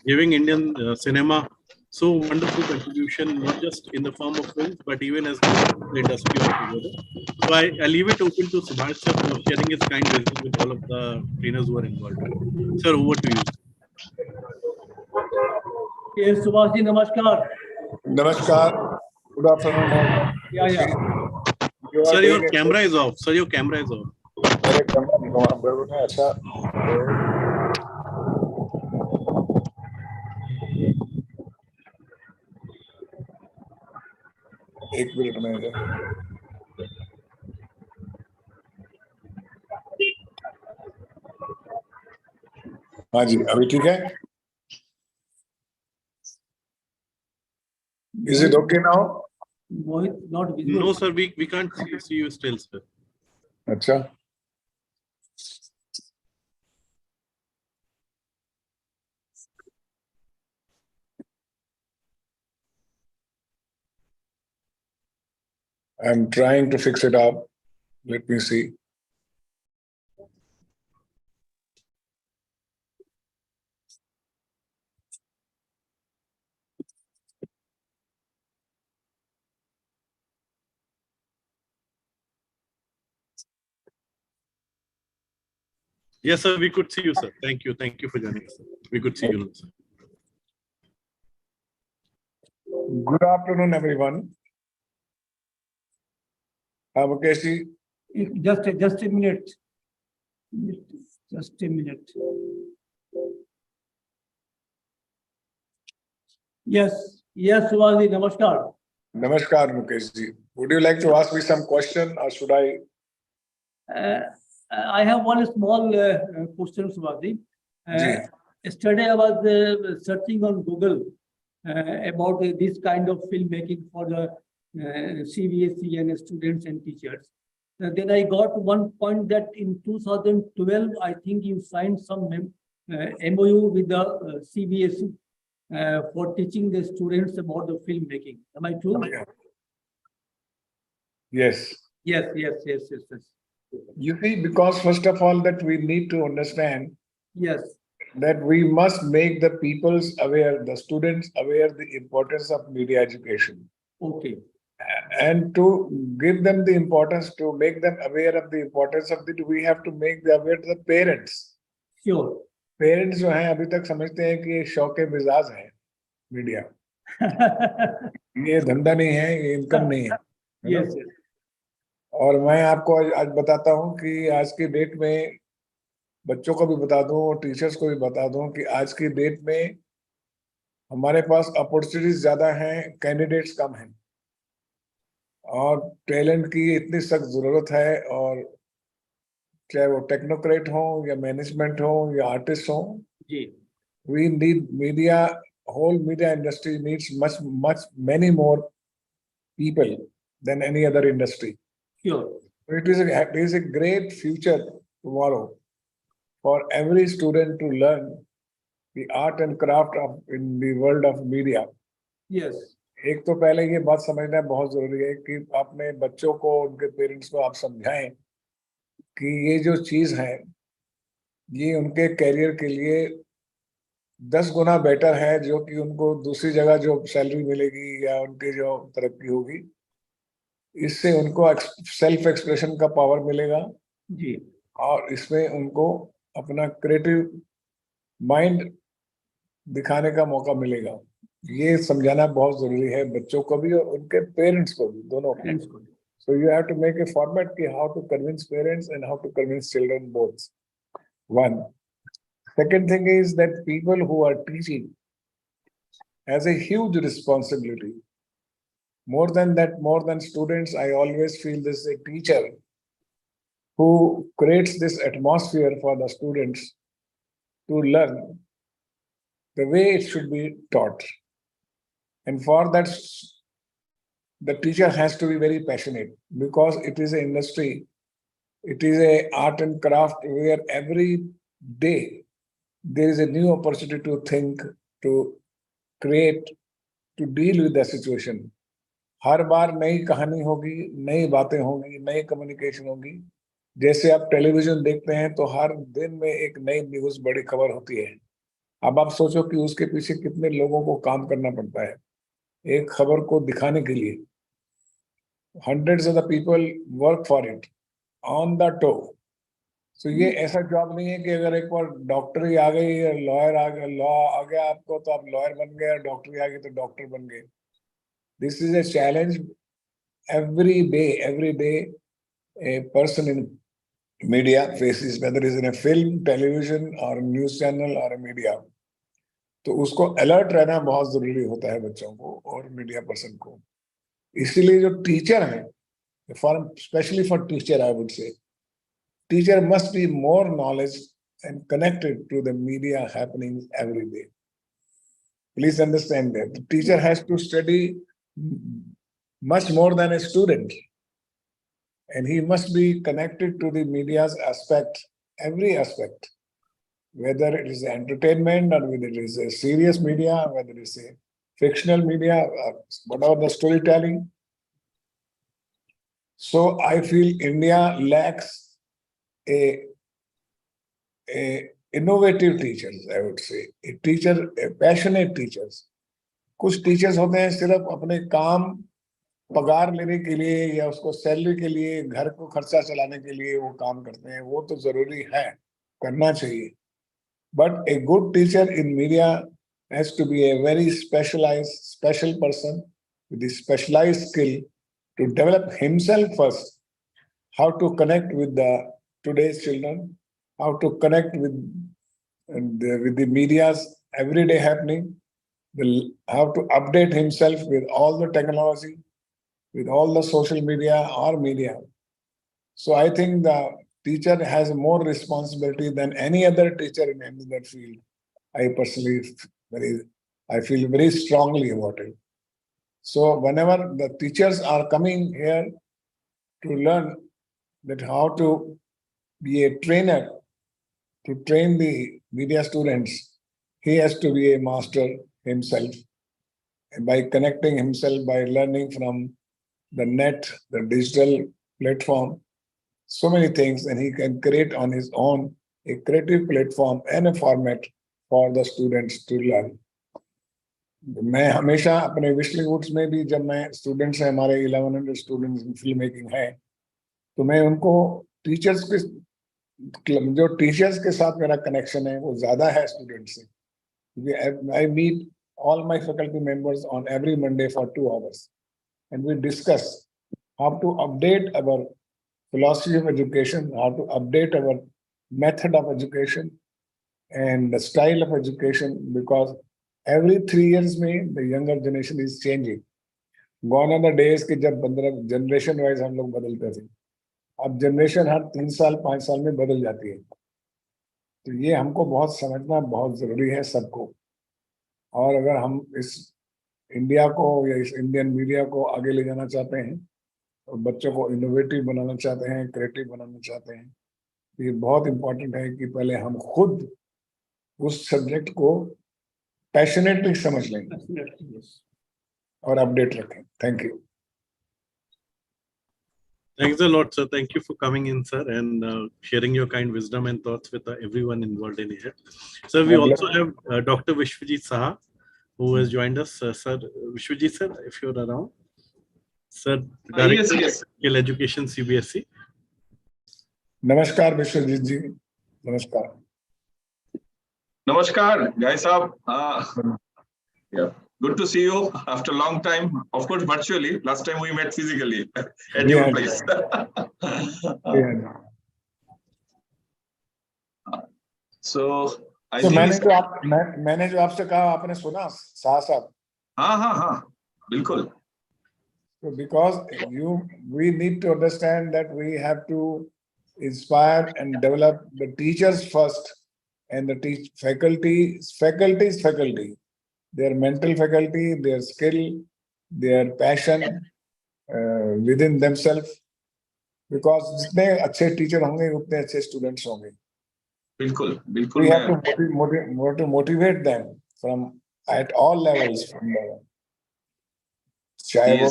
giving Indian cinema so wonderful contribution, not just in the form of films, but even as the industry altogether. So I leave it open to Subhash sir for sharing his kind wisdom with all of the trainers who are involved. Sir, over to you. Yes, Subhash ji, namaskar. Namaskar. Good afternoon. Yeah. You are Sir, your doing it camera is off. Sir, your camera is off. मेरे camera नहीं हुआ, हम बराबर है, अच्छा। एक minute में है। हाँ जी, अभी ठीक है? Is it okay now? Mohit, not visual. No, sir, we can't see you still, sir. अच्छा। I'm trying to fix it up. Let me see. Yes, sir, we could see you, sir. Thank you. Thank you for joining us, sir. We could see you now, sir. Good afternoon, everyone. Mukesh ji, Just a minute. Just a minute. Yes, Subhash ji, namaskar. Namaskar, Mukesh ji. Would you like to ask me some question or should I? I have one small question, Subhash ji. Ji. Yesterday I was searching on Google about this kind of filmmaking for the CBSE and students and teachers. Then I got one point that in 2012, I think you signed some MOU with the CBSE for teaching the students about the filmmaking. Am I true? Yes. Yes. You see, because first of all, that we need to understand Yes. that we must make the peoples aware, the students aware the importance of media education. Okay. And to give them the importance, to make them aware of the importance of it, we have to make the aware to the parents. Sure. Parents जो हैं अभी तक समझते हैं कि ये शौक मिजाज है मीडिया, ये धंधा नहीं है, ये इनकम नहीं है, है ना? Yes, yes. और मैं आपको आज बताता हूँ कि आज की डेट में बच्चों को भी बता दूं और टीचर्स को भी बता दूं कि आज की डेट में हमारे पास अपॉर्चुनिटीज ज्यादा हैं, कैंडिडेट्स कम हैं, और टैलेंट की इतनी सख्त जरूरत है, और चाहे वो टेक्नोक्रेट हो या मैनेजमेंट हो या आर्टिस्ट हो, जी. we need media, whole media industry needs many more people than any other industry. Sure. It is a great future tomorrow for every student to learn the art and craft of in the world of media. Yes. एक तो पहले ये बात समझना बहुत जरूरी है कि अपने बच्चों को, उनके पेरेंट्स को आप समझाएं कि ये जो चीज है ये उनके करियर के लिए 10 गुना बेटर है, जो कि उनको दूसरी जगह जो सैलरी मिलेगी या उनकी जो तरक्की होगी, इससे उनको सेल्फ एक्सप्रेशन का पावर मिलेगा जी. और इसमें उनको अपना क्रिएटिव माइंड दिखाने का मौका मिलेगा. ये समझाना बहुत जरूरी है बच्चों को भी और उनके पेरेंट्स को भी, दोनों को. Parents को. So you have to make a format ki how to convince parents and how to convince children both. One. Second thing is that people who are teaching has a huge responsibility. More than that, more than students, I always feel this is a teacher who creates this atmosphere for the students to learn the way it should be taught. And for that, the teacher has to be very passionate because it is an industry, it is a art and craft where every day there is a new opportunity to think, to create, to deal with the situation. हर बार नई कहानी होगी, नई बातें होंगी, नई communication होगी. जैसे आप टेलीविजन देखते हैं तो हर दिन में एक नई न्यूज, बड़ी खबर होती है. अब आप सोचो कि उसके पीछे कितने लोगों को काम करना पड़ता है एक खबर को दिखाने के लिए. Hundreds of the people work for it on the toe. So ये ऐसा जॉब नहीं है कि अगर एक बार डॉक्टरी आ गई या लॉयर आ गया, लॉ आ गया आपको तो आप लॉयर बन गए, डॉक्टरी आ गई तो डॉक्टर बन गए. This is a challenge every day a person in media faces, whether it's in a film, television or a news channel or a media. तो उसको अलर्ट रहना बहुत जरूरी होता है बच्चों को और मीडिया पर्सन को. इसीलिए जो टीचर है, especially for teacher, I would say, teacher must be more knowledge and connected to the media happenings every day. Please understand that the teacher has to study much more than a student, and he must be connected to the media's aspect, every aspect, whether it is entertainment or whether it is a serious media, whether it is a fictional media, whatever the storytelling. So I feel India lacks a innovative teachers, I would say, a passionate teachers. कुछ teachers होते हैं सिर्फ अपने काम पगार लेने के लिए या उसको सैलरी के लिए, घर को खर्चा चलाने के लिए वो काम करते हैं. वो तो जरूरी है, करना चाहिए. But a good teacher in media has to be a very special person with a specialized skill to develop himself first, how to connect with the today's children, how to connect with the media's everyday happening, how to update himself with all the technology, with all the social media or media. So I think the teacher has more responsibility than any other teacher in any other field. I personally I feel very strongly about it. So whenever the teachers are coming here to learn that how to be a trainer, to train the media students, he has to be a master himself. And by connecting himself, by learning from the net, the digital platform, so many things, and he can create on his own a creative platform and a format for the students to learn. मैं हमेशा अपने विश्वविद्यालय में भी जब मैं students हैं हमारे 1100 स्टूडेंट्स इन फिल्म मेकिंग है तो मैं उनको टीचर्स के जो टीचर्स के साथ मेरा कनेक्शन है वो ज्यादा है स्टूडेंट्स से क्योंकि I meet all my faculty members on every Monday for 2 hours and we discuss how to update our philosophy of education, how to update our method of education and the style of education because every 3 years में the younger generation is changing. Gone are the days कि जब generation wise हम लोग बदलते थे अब generation हर 3 साल 5 साल में बदल जाती है तो ये हमको बहुत समझना बहुत जरूरी है सबको और अगर हम इस इंडिया को या इस इंडियन मीडिया को आगे ले जाना चाहते हैं और बच्चों को इनोवेटिव बनाना चाहते हैं क्रिएटिव बनाना चाहते हैं तो ये बहुत इंपॉर्टेंट है कि पहले हम खुद उस सब्जेक्ट को पैशनेटली समझ लें और अपडेट रखें thank you Thanks a lot, sir. Thank you for coming in, sir, and sharing your kind wisdom and thoughts with everyone involved in here. Sir, we also have Dr. Vishwajit Saha, who has joined us. Sir, Vishwajit, sir, if you're around. Sir, Director of Technical Education, CBSE. नमस्कार विश्वजीत जी नमस्कार Namaskar, guys. Yeah, good to see you after a long time. Of course, virtually. Last time we met physically at your place. So I think मैंने जो आपसे कहा आपने सुना शाह साहब हाँ बिल्कुल So because we need to understand that we have to inspire and develop the teachers first and the faculty is faculty. Their mental faculty, their skill, their passion within themselves. Because जितने अच्छे teacher होंगे उतने अच्छे students होंगे बिल्कुल we have to motivate them from at all levels from the चाहे वो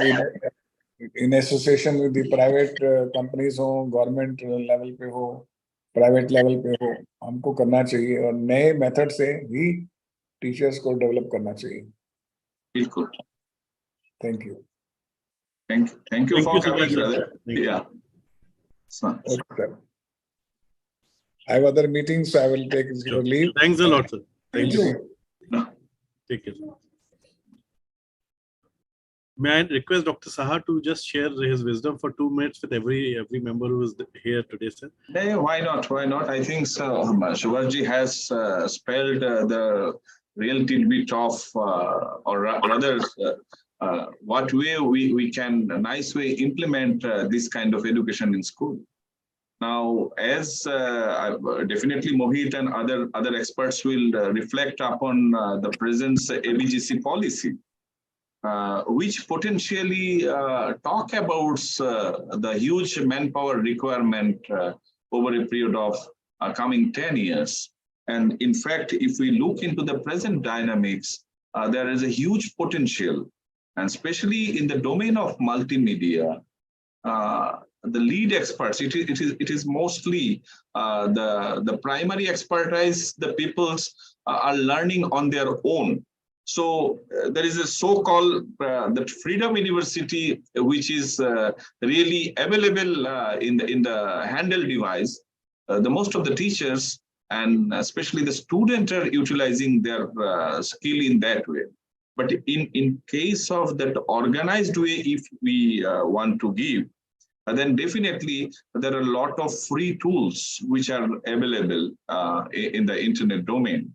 in association with the private companies हो गवर्नमेंट लेवल पे हो प्राइवेट लेवल पे हो हमको करना चाहिए और नए मेथड से ही टीचर्स को डेवलप करना चाहिए बिल्कुल thank you thank you for coming brother yeah okay, I have other meetings so I will take your leave Thanks a lot, sir. Thank you. Take care. May I request Dr. Saha to just share his wisdom for 2 minutes with every member who is here today, sir? Hey, why not? Why not? I think Subhashji has spelled the real tidbit of, or rather, what way we can a nice way implement this kind of education in school. Now, as definitely Mohit and other experts will reflect upon the present ABGC policy. Which potentially talk about the huge manpower requirement over a period of coming 10 years. And in fact, if we look into the present dynamics, there is a huge potential, and especially in the domain of multimedia, the lead experts, it is mostly the primary expertise the peoples are learning on their own. So there is a so-called that Freedom University, which is really available in the handheld device. The most of the teachers and especially the students are utilizing their skill in that way. But in case of that organized way, if we want to give, then definitely there are a lot of free tools which are available in the internet domain.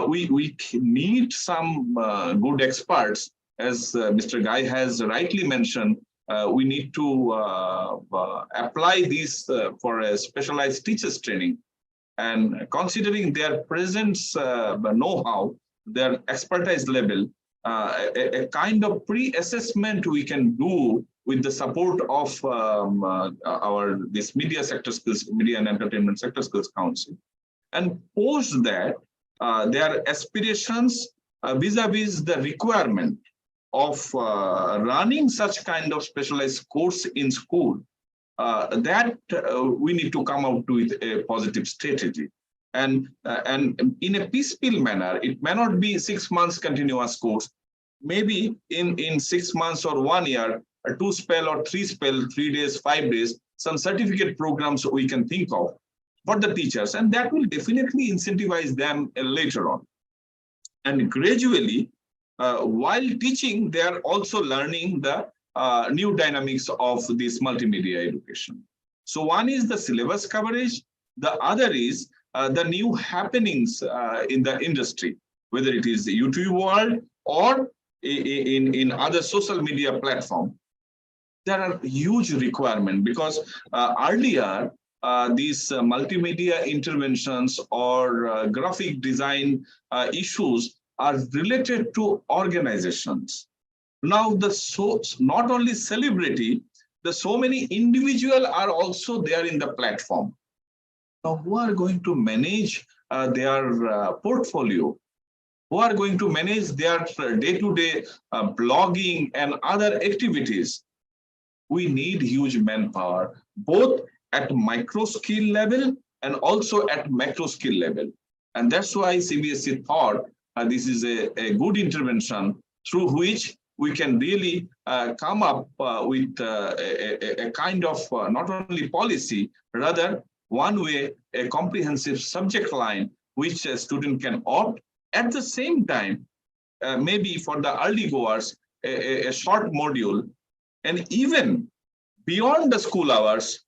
We need some good experts, as Mr. Guy has rightly mentioned. We need to apply these for a specialized teachers training, and considering their present know-how, their expertise level, a kind of pre-assessment we can do with the support of this media sector skills, media and entertainment sector skills council, and post that. Their aspirations vis-a-vis the requirement of running such kind of specialized course in school, that we need to come out with a positive strategy. And in a piecemeal manner, it may not be 6 months continuous course. maybe in 6 months or 1 year, a 2 spell or 3 spell, 3 days, 5 days, some certificate programs we can think of for the teachers, and that will definitely incentivize them later on. And gradually, while teaching, they are also learning the new dynamics of this multimedia education. So one is the syllabus coverage, the other is the new happenings in the industry, whether it is the YouTube world or in other social media platform. There are huge requirements because earlier these multimedia interventions or graphic design issues are related to organizations. Now not only celebrity, so many individuals are also there in the platform. Now who are going to manage their portfolio? Who are going to manage their day-to-day blogging and other activities? We need huge manpower, both at micro skill level and also at macro skill level. And that's why CBSE thought this is a good intervention through which we can really come up with a kind of not only policy, rather one way, a comprehensive subject line which a student can opt. At the same time, maybe for the early goers, a short module, and even beyond the school hours,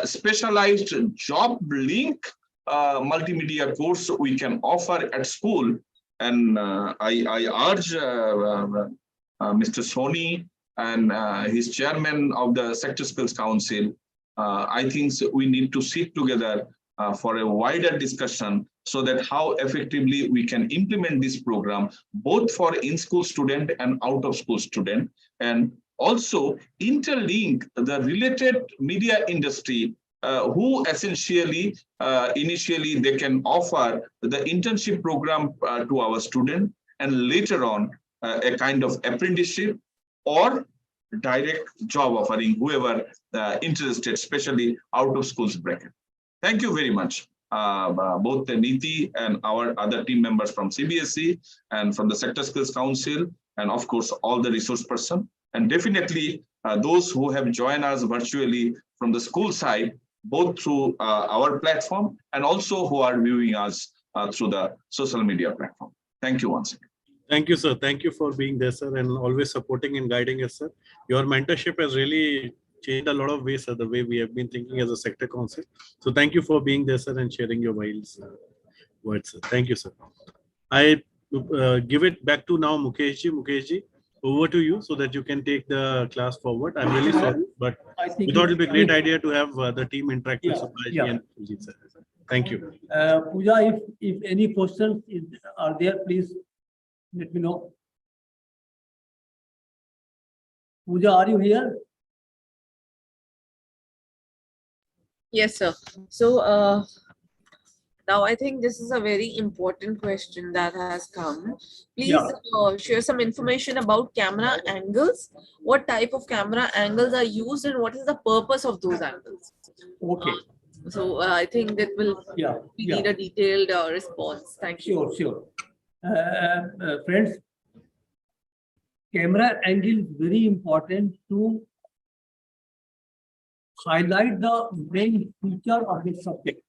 specialized job link multimedia course we can offer at school. And I urge Mr. Soni and his chairman of the Sector Skills Council, I think we need to sit together for a wider discussion so that how effectively we can implement this program, both for in-school student and out-of-school student, and also interlink the related media industry who essentially, initially they can offer the internship program to our student, and later on a kind of apprenticeship or direct job offering, whoever interested, especially out of schools bracket. Thank you very much. Both the Niti and our other team members from CBSE and from the Sector Skills Council, and of course, all the resource person, and definitely those who have joined us virtually from the school side, both through our platform and also who are viewing us through the social media platform. Thank you once again. Thank you, sir. Thank you for being there, sir, and always supporting and guiding us, sir. Your mentorship has really changed a lot of ways, sir, the way we have been thinking as a sector council. So thank you for being there, sir, and sharing your words, sir. Thank you, sir. I give it back to now Mukeshji. Mukeshji, over to you so that you can take the class forward. I'm really sorry, but we thought it'd be a great idea to have the team interact with Subhaji and Puljit, sir. Thank you. Pooja, if any questions are there, please let me know. Pooja, are you here? Yes, sir. So now I think this is a very important question that has come. Please share some information about camera angles. What type of camera angles are used and what is the purpose of those angles? Okay. So I think that will we need a detailed response. Thank you. Sure. Friends, camera angle is very important to highlight the main feature of the subject.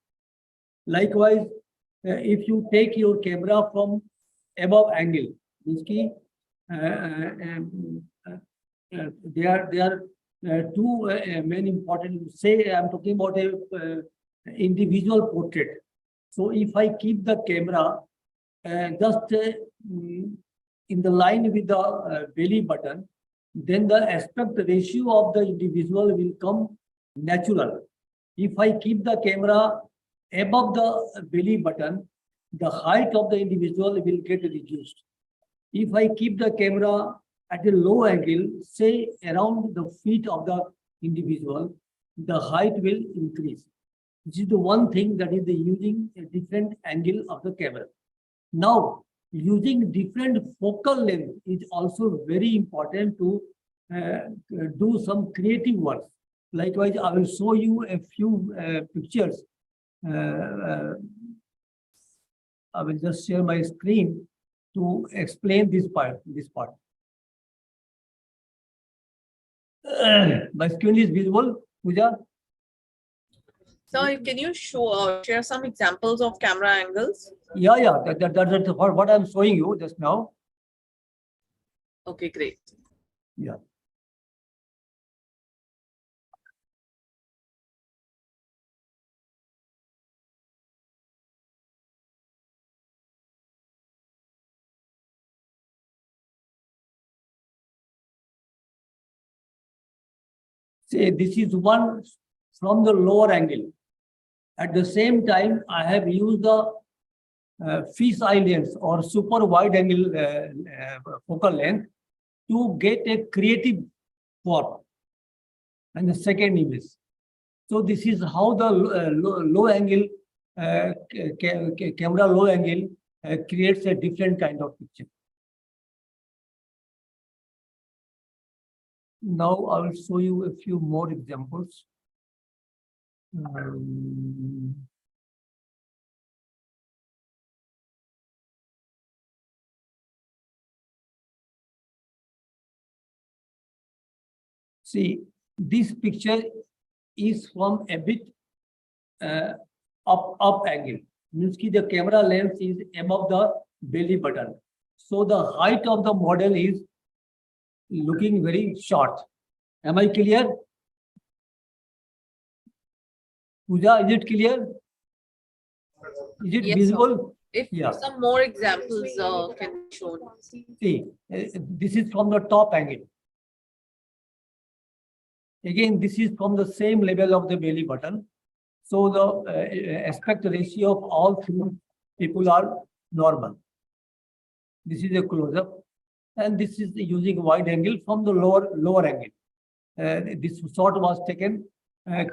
Likewise, if you take your camera from above angle, there are two main important. Say I'm talking about a individual portrait. So if I keep the camera just in the line with the belly button, then the aspect ratio of the individual will come natural. If I keep the camera above the belly button, the height of the individual will get reduced. If I keep the camera at a low angle, say around the feet of the individual, the height will increase. This is the one thing that is using a different angle of the camera. Now, using different focal length is also very important to do some creative work. Likewise, I will show you a few pictures. I will just share my screen. to explain this part. My screen is visible, Pooja? So can you share some examples of camera angles? Yeah. That's what I'm showing you just now. Okay, great. Yeah. Say this is one from the lower angle. At the same time, I have used the fish eye lens or super wide angle focal length to get a creative form and the second image. So this is how the low angle camera low angle creates a different kind of picture. Now I will show you a few more examples. See, this picture is from a bit up angle. Means ki the camera lens is above the belly button. So the height of the model is looking very short. Am I clear? Pooja, is it clear? Is it Yes, sir. visible? If Yeah. some more examples can be shown. See, this is from the top angle. Again, this is from the same level of the belly button. So the aspect ratio of all three people are normal. This is a close-up, and this is using wide angle from the lower angle. This shot was taken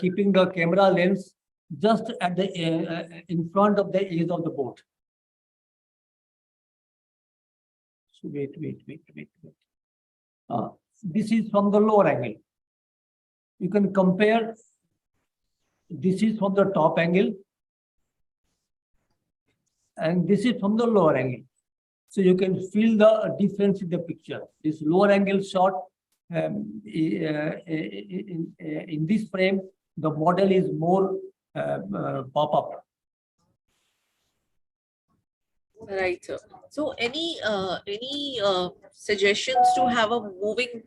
keeping the camera lens just at the in front of the edge of the boat. So wait. This is from the lower angle. You can compare. This is from the top angle, and this is from the lower angle. So you can feel the difference in the picture. This lower angle shot in this frame, the model is more pop up. Right, sir. So any suggestions to have a moving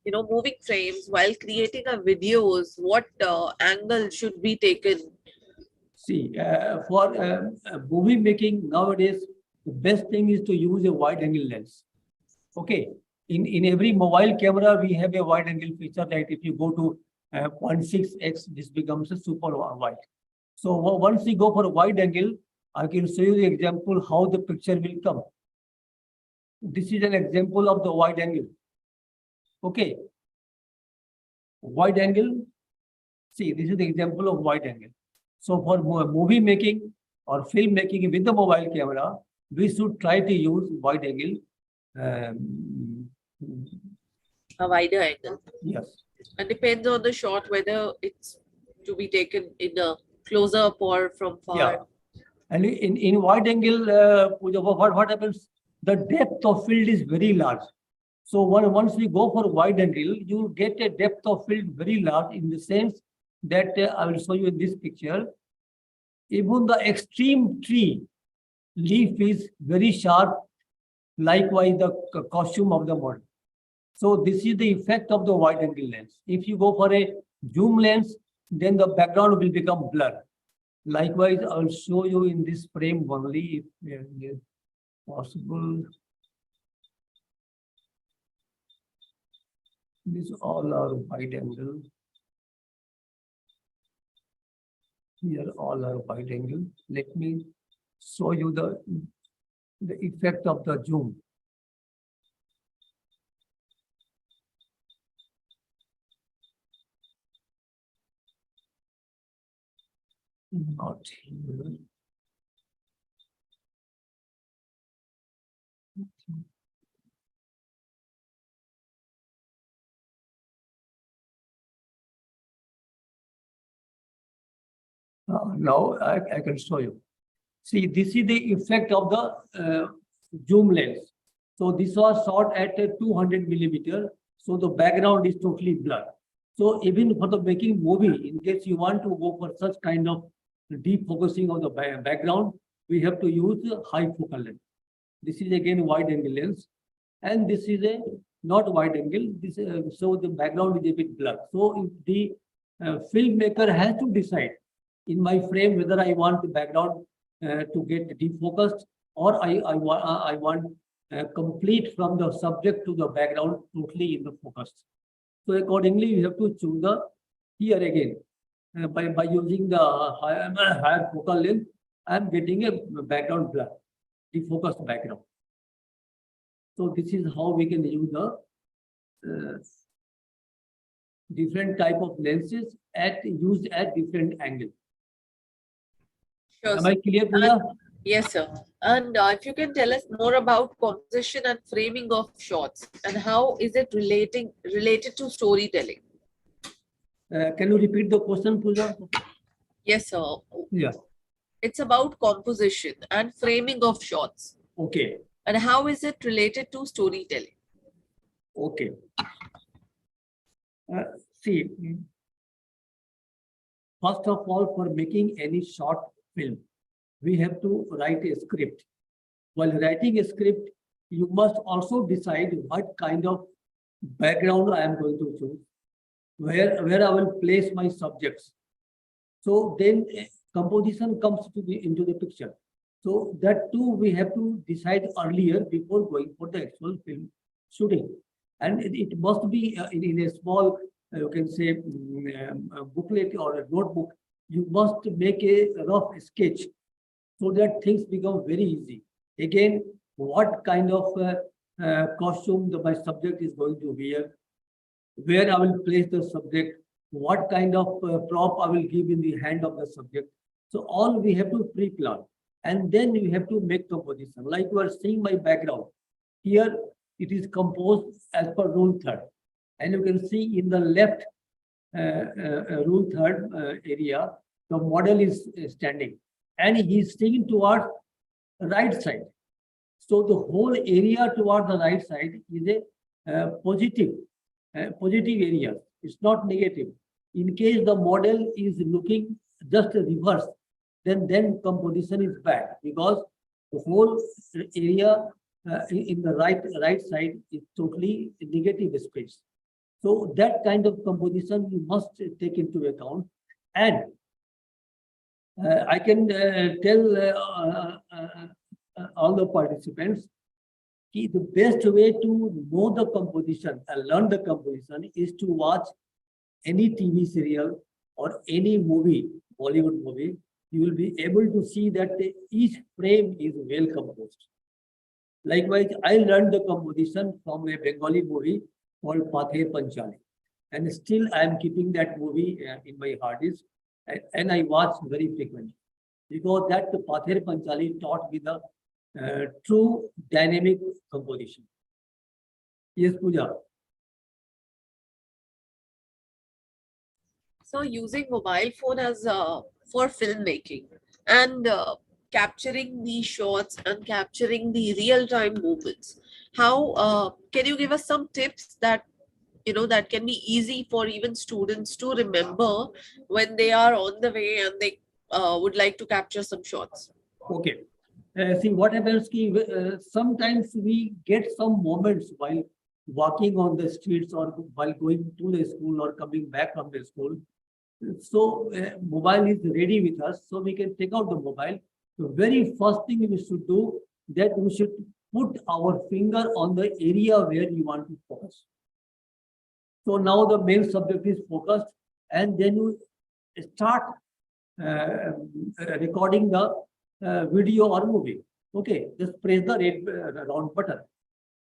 moving frames while creating a videos? What angle should be taken? See, for movie making nowadays, the best thing is to use a wide angle lens. Okay. In every mobile camera, we have a wide angle feature that if you go to 0.6x, this becomes a super wide. So once we go for a wide angle, I can show you the example how the picture will come. This is an example of the wide angle. Okay. Wide angle. See, this is the example of wide angle. So for movie making or film making with the mobile camera, we should try to use wide angle. A wider angle. Yes. And depends on the shot whether it's to be taken in a close up or from far. Yeah. And in wide angle, Pooja, what happens? The depth of field is very large. So once we go for wide angle, you get a depth of field very large in the sense that I will show you in this picture. Even the extreme tree leaf is very sharp. Likewise, the costume of the model. So this is the effect of the wide angle lens. If you go for a zoom lens, then the background will become blurred. Likewise, I will show you in this frame only if possible. These all are wide angle. Here all are wide angle. Let me show you the effect of the zoom. Not here. Now I can show you. See, this is the effect of the zoom lens. So this was shot at a 200 millimeter. So the background is totally blurred. So even for the making movie, in case you want to go for such kind of deep focusing of the background, we have to use a high focal length. This is again wide angle lens, and this is a not wide angle. This so the background is a bit blurred. So if the filmmaker has to decide in my frame whether I want the background to get defocused or I want complete from the subject to the background totally in the focus. So accordingly, you have to choose the here again by using the higher focal length. I am getting a background blur, defocused background. So this is how we can use the different type of lenses used at different angles. Sure, Am sir. I clear, Pooja? Yes, sir. And if you can tell us more about composition and framing of shots and how is it related to storytelling? Can you repeat the question, Pooja? Yes, sir. Yeah. It's about composition and framing of shots. Okay. And how is it related to storytelling? Okay. See, first of all, for making any short film, we have to write a script. While writing a script, you must also decide what kind of background I am going to choose, where I will place my subjects. So then composition comes into the picture. So that too we have to decide earlier before going for the actual film shooting. And it must be in a small, you can say, booklet or a notebook. You must make a rough sketch so that things become very easy. Again, what kind of costume my subject is going to wear, where I will place the subject, what kind of prop I will give in the hand of the subject. So all we have to pre-plan, and then we have to make composition. Like you are seeing my background here, it is composed as per rule 3rd, and you can see in the left rule 3rd area, the model is standing, and he is sticking towards the right side. So the whole area towards the right side is a positive area. It's not negative. In case the model is looking just reverse, then composition is bad, because the whole area in the right side is totally negative space. So that kind of composition you must take into account. And I can tell all the participants, the best way to know the composition and learn the composition is to watch any TV serial or any movie, Bollywood movie. You will be able to see that each frame is well composed. Likewise, I learned the composition from a Bengali movie called Pather Panchali, and still I am keeping that movie in my hard disk, and I watch very frequently, because that Pather Panchali taught me the true dynamic composition. Yes, Pooja. So using mobile phone as for filmmaking and capturing the shots and capturing the real-time movements, how can you give us some tips that that can be easy for even students to remember when they are on the way and they would like to capture some shots? Okay. See what happens, sometimes we get some moments while walking on the streets or while going to the school or coming back from the school. So mobile is ready with us, so we can take out the mobile. The very first thing we should do, that we should put our finger on the area where you want to focus. So now the main subject is focused, and then you start recording the video or movie. Okay, just press the red round button.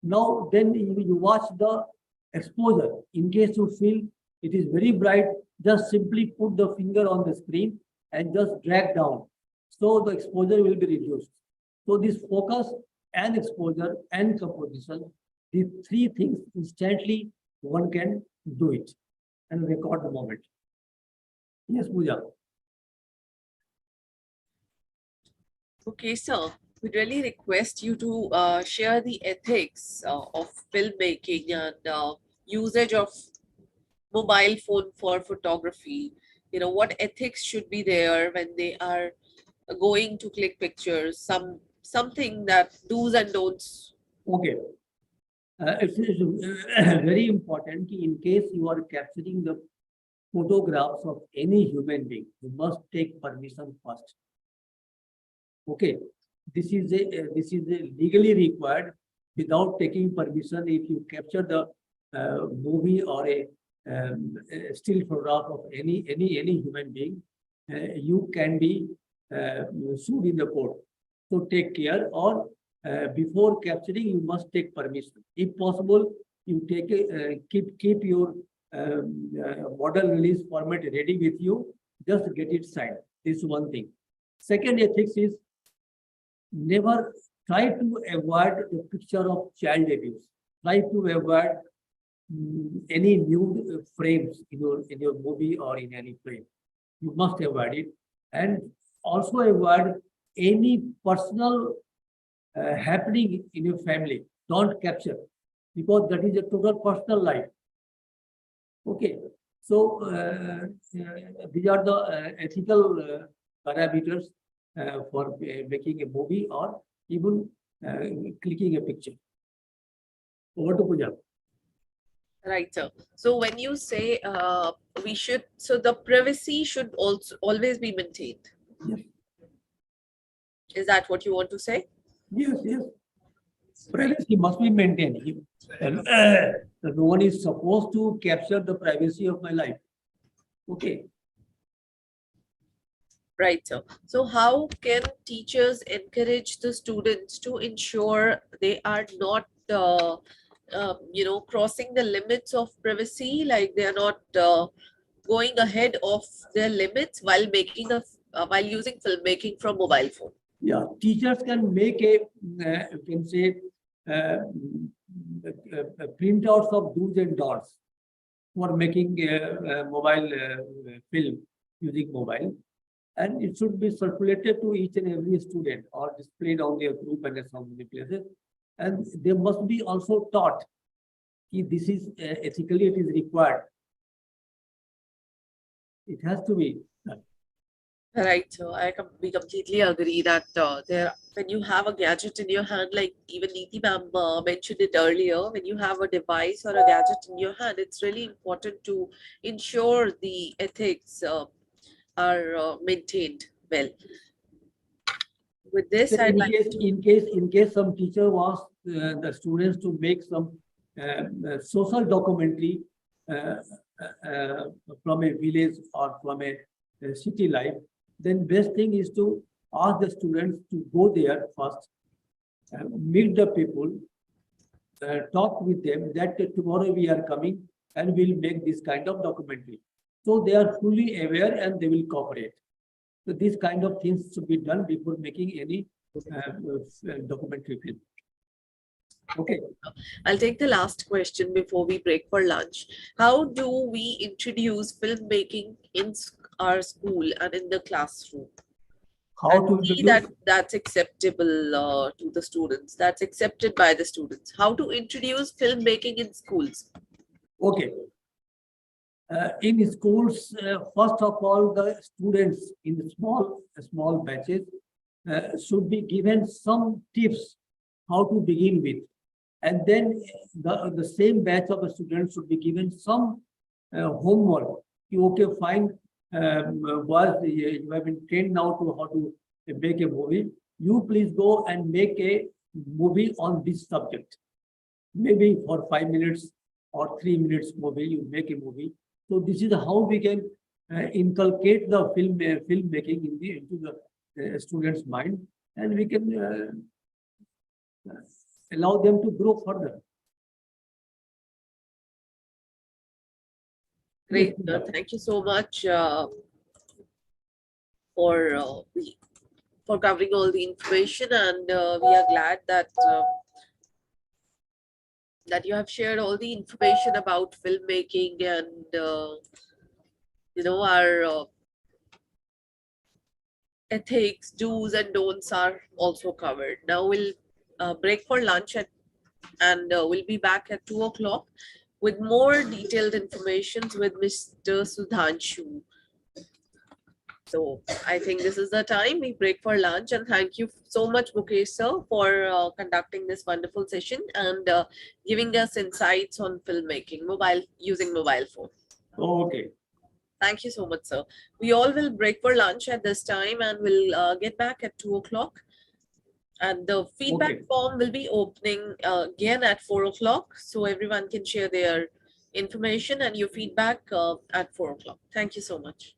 Now then you watch the exposure. In case you feel it is very bright, just simply put the finger on the screen and just drag down. So the exposure will be reduced. So this focus and exposure and composition, these three things instantly one can do it and record the moment. Yes, Pooja. Okay, sir, we really request you to share the ethics of filmmaking and usage of mobile phone for photography. You know, what ethics should be there when they are going to click pictures, something that do's and don'ts. Okay. It's very important ki in case you are capturing the photographs of any human being, you must take permission first. Okay, this is a legally required. Without taking permission, if you capture the movie or a still photograph of any human being, you can be sued in the court. So take care, or before capturing, you must take permission. If possible, you take keep your model release format ready with you. Just get it signed. This is one thing. Second ethics is never try to avoid the picture of child abuse. Try to avoid any nude frames in your movie or in any frame. You must avoid it, and also avoid any personal happening in your family. Don't capture, because that is a total personal life. Okay, so these are the ethical parameters for making a movie or even clicking a picture. Over to Pooja. Right, sir. So when you say we should, so the privacy should also always be maintained. Yes. Is that what you want to say? Yes, yes. Privacy must be maintained. No one is supposed to capture the privacy of my life. Okay. Right, sir. So how can teachers encourage the students to ensure they are not, crossing the limits of privacy, like they are not going ahead of their limits while making while using filmmaking from mobile phone? Yeah, teachers can make a, you can say, printouts of do's and don'ts for making a mobile film using mobile. And it should be circulated to each and every student or displayed on their group and in so many places. And they must be also taught that this is ethically it is required. It has to be done. Right, so we completely agree that when you have a gadget in your hand, like even Neeti ma'am mentioned it earlier, when you have a device or a gadget in your hand, it's really important to ensure the ethics are maintained well. With this, So I'd like in case some teacher wants the students to make some social documentary from a village or from a city life, then best thing is to ask the students to go there first, meet the people, talk with them that tomorrow we are coming and we'll make this kind of documentary. So they are fully aware and they will cooperate. So these kind of things should be done before making any documentary film. Okay. I'll take the last question before we break for lunch. How do we introduce filmmaking in our school and in the classroom? How to See introduce? that's acceptable to the students, that's accepted by the students. How to introduce filmmaking in schools? Okay. In schools, first of all, the students in small batches should be given some tips how to begin with. And then the same batch of the students should be given some homework. Okay, fine. You have been trained now to how to make a movie. You please go and make a movie on this subject. Maybe for 5 minutes or 3 minutes movie, you make a movie. So this is how we can inculcate the filmmaking into the students' mind, and we can allow them to grow further. Great. Thank you so much for covering all the information, and we are glad that that you have shared all the information about filmmaking and our ethics, do's and don'ts are also covered. Now we'll break for lunch and we'll be back at 2 o'clock with more detailed information with Mr. Sudhanshu. So I think this is the time we break for lunch, and thank you so much, Mukesh sir, for conducting this wonderful session and giving us insights on filmmaking, using mobile phone. Okay. Thank you so much, sir. We all will break for lunch at this time and we'll get back at 2 o'clock. And the feedback Okay. form will be opening again at 4 o'clock. So everyone can share their information and your feedback at 4 o'clock. Thank you so much.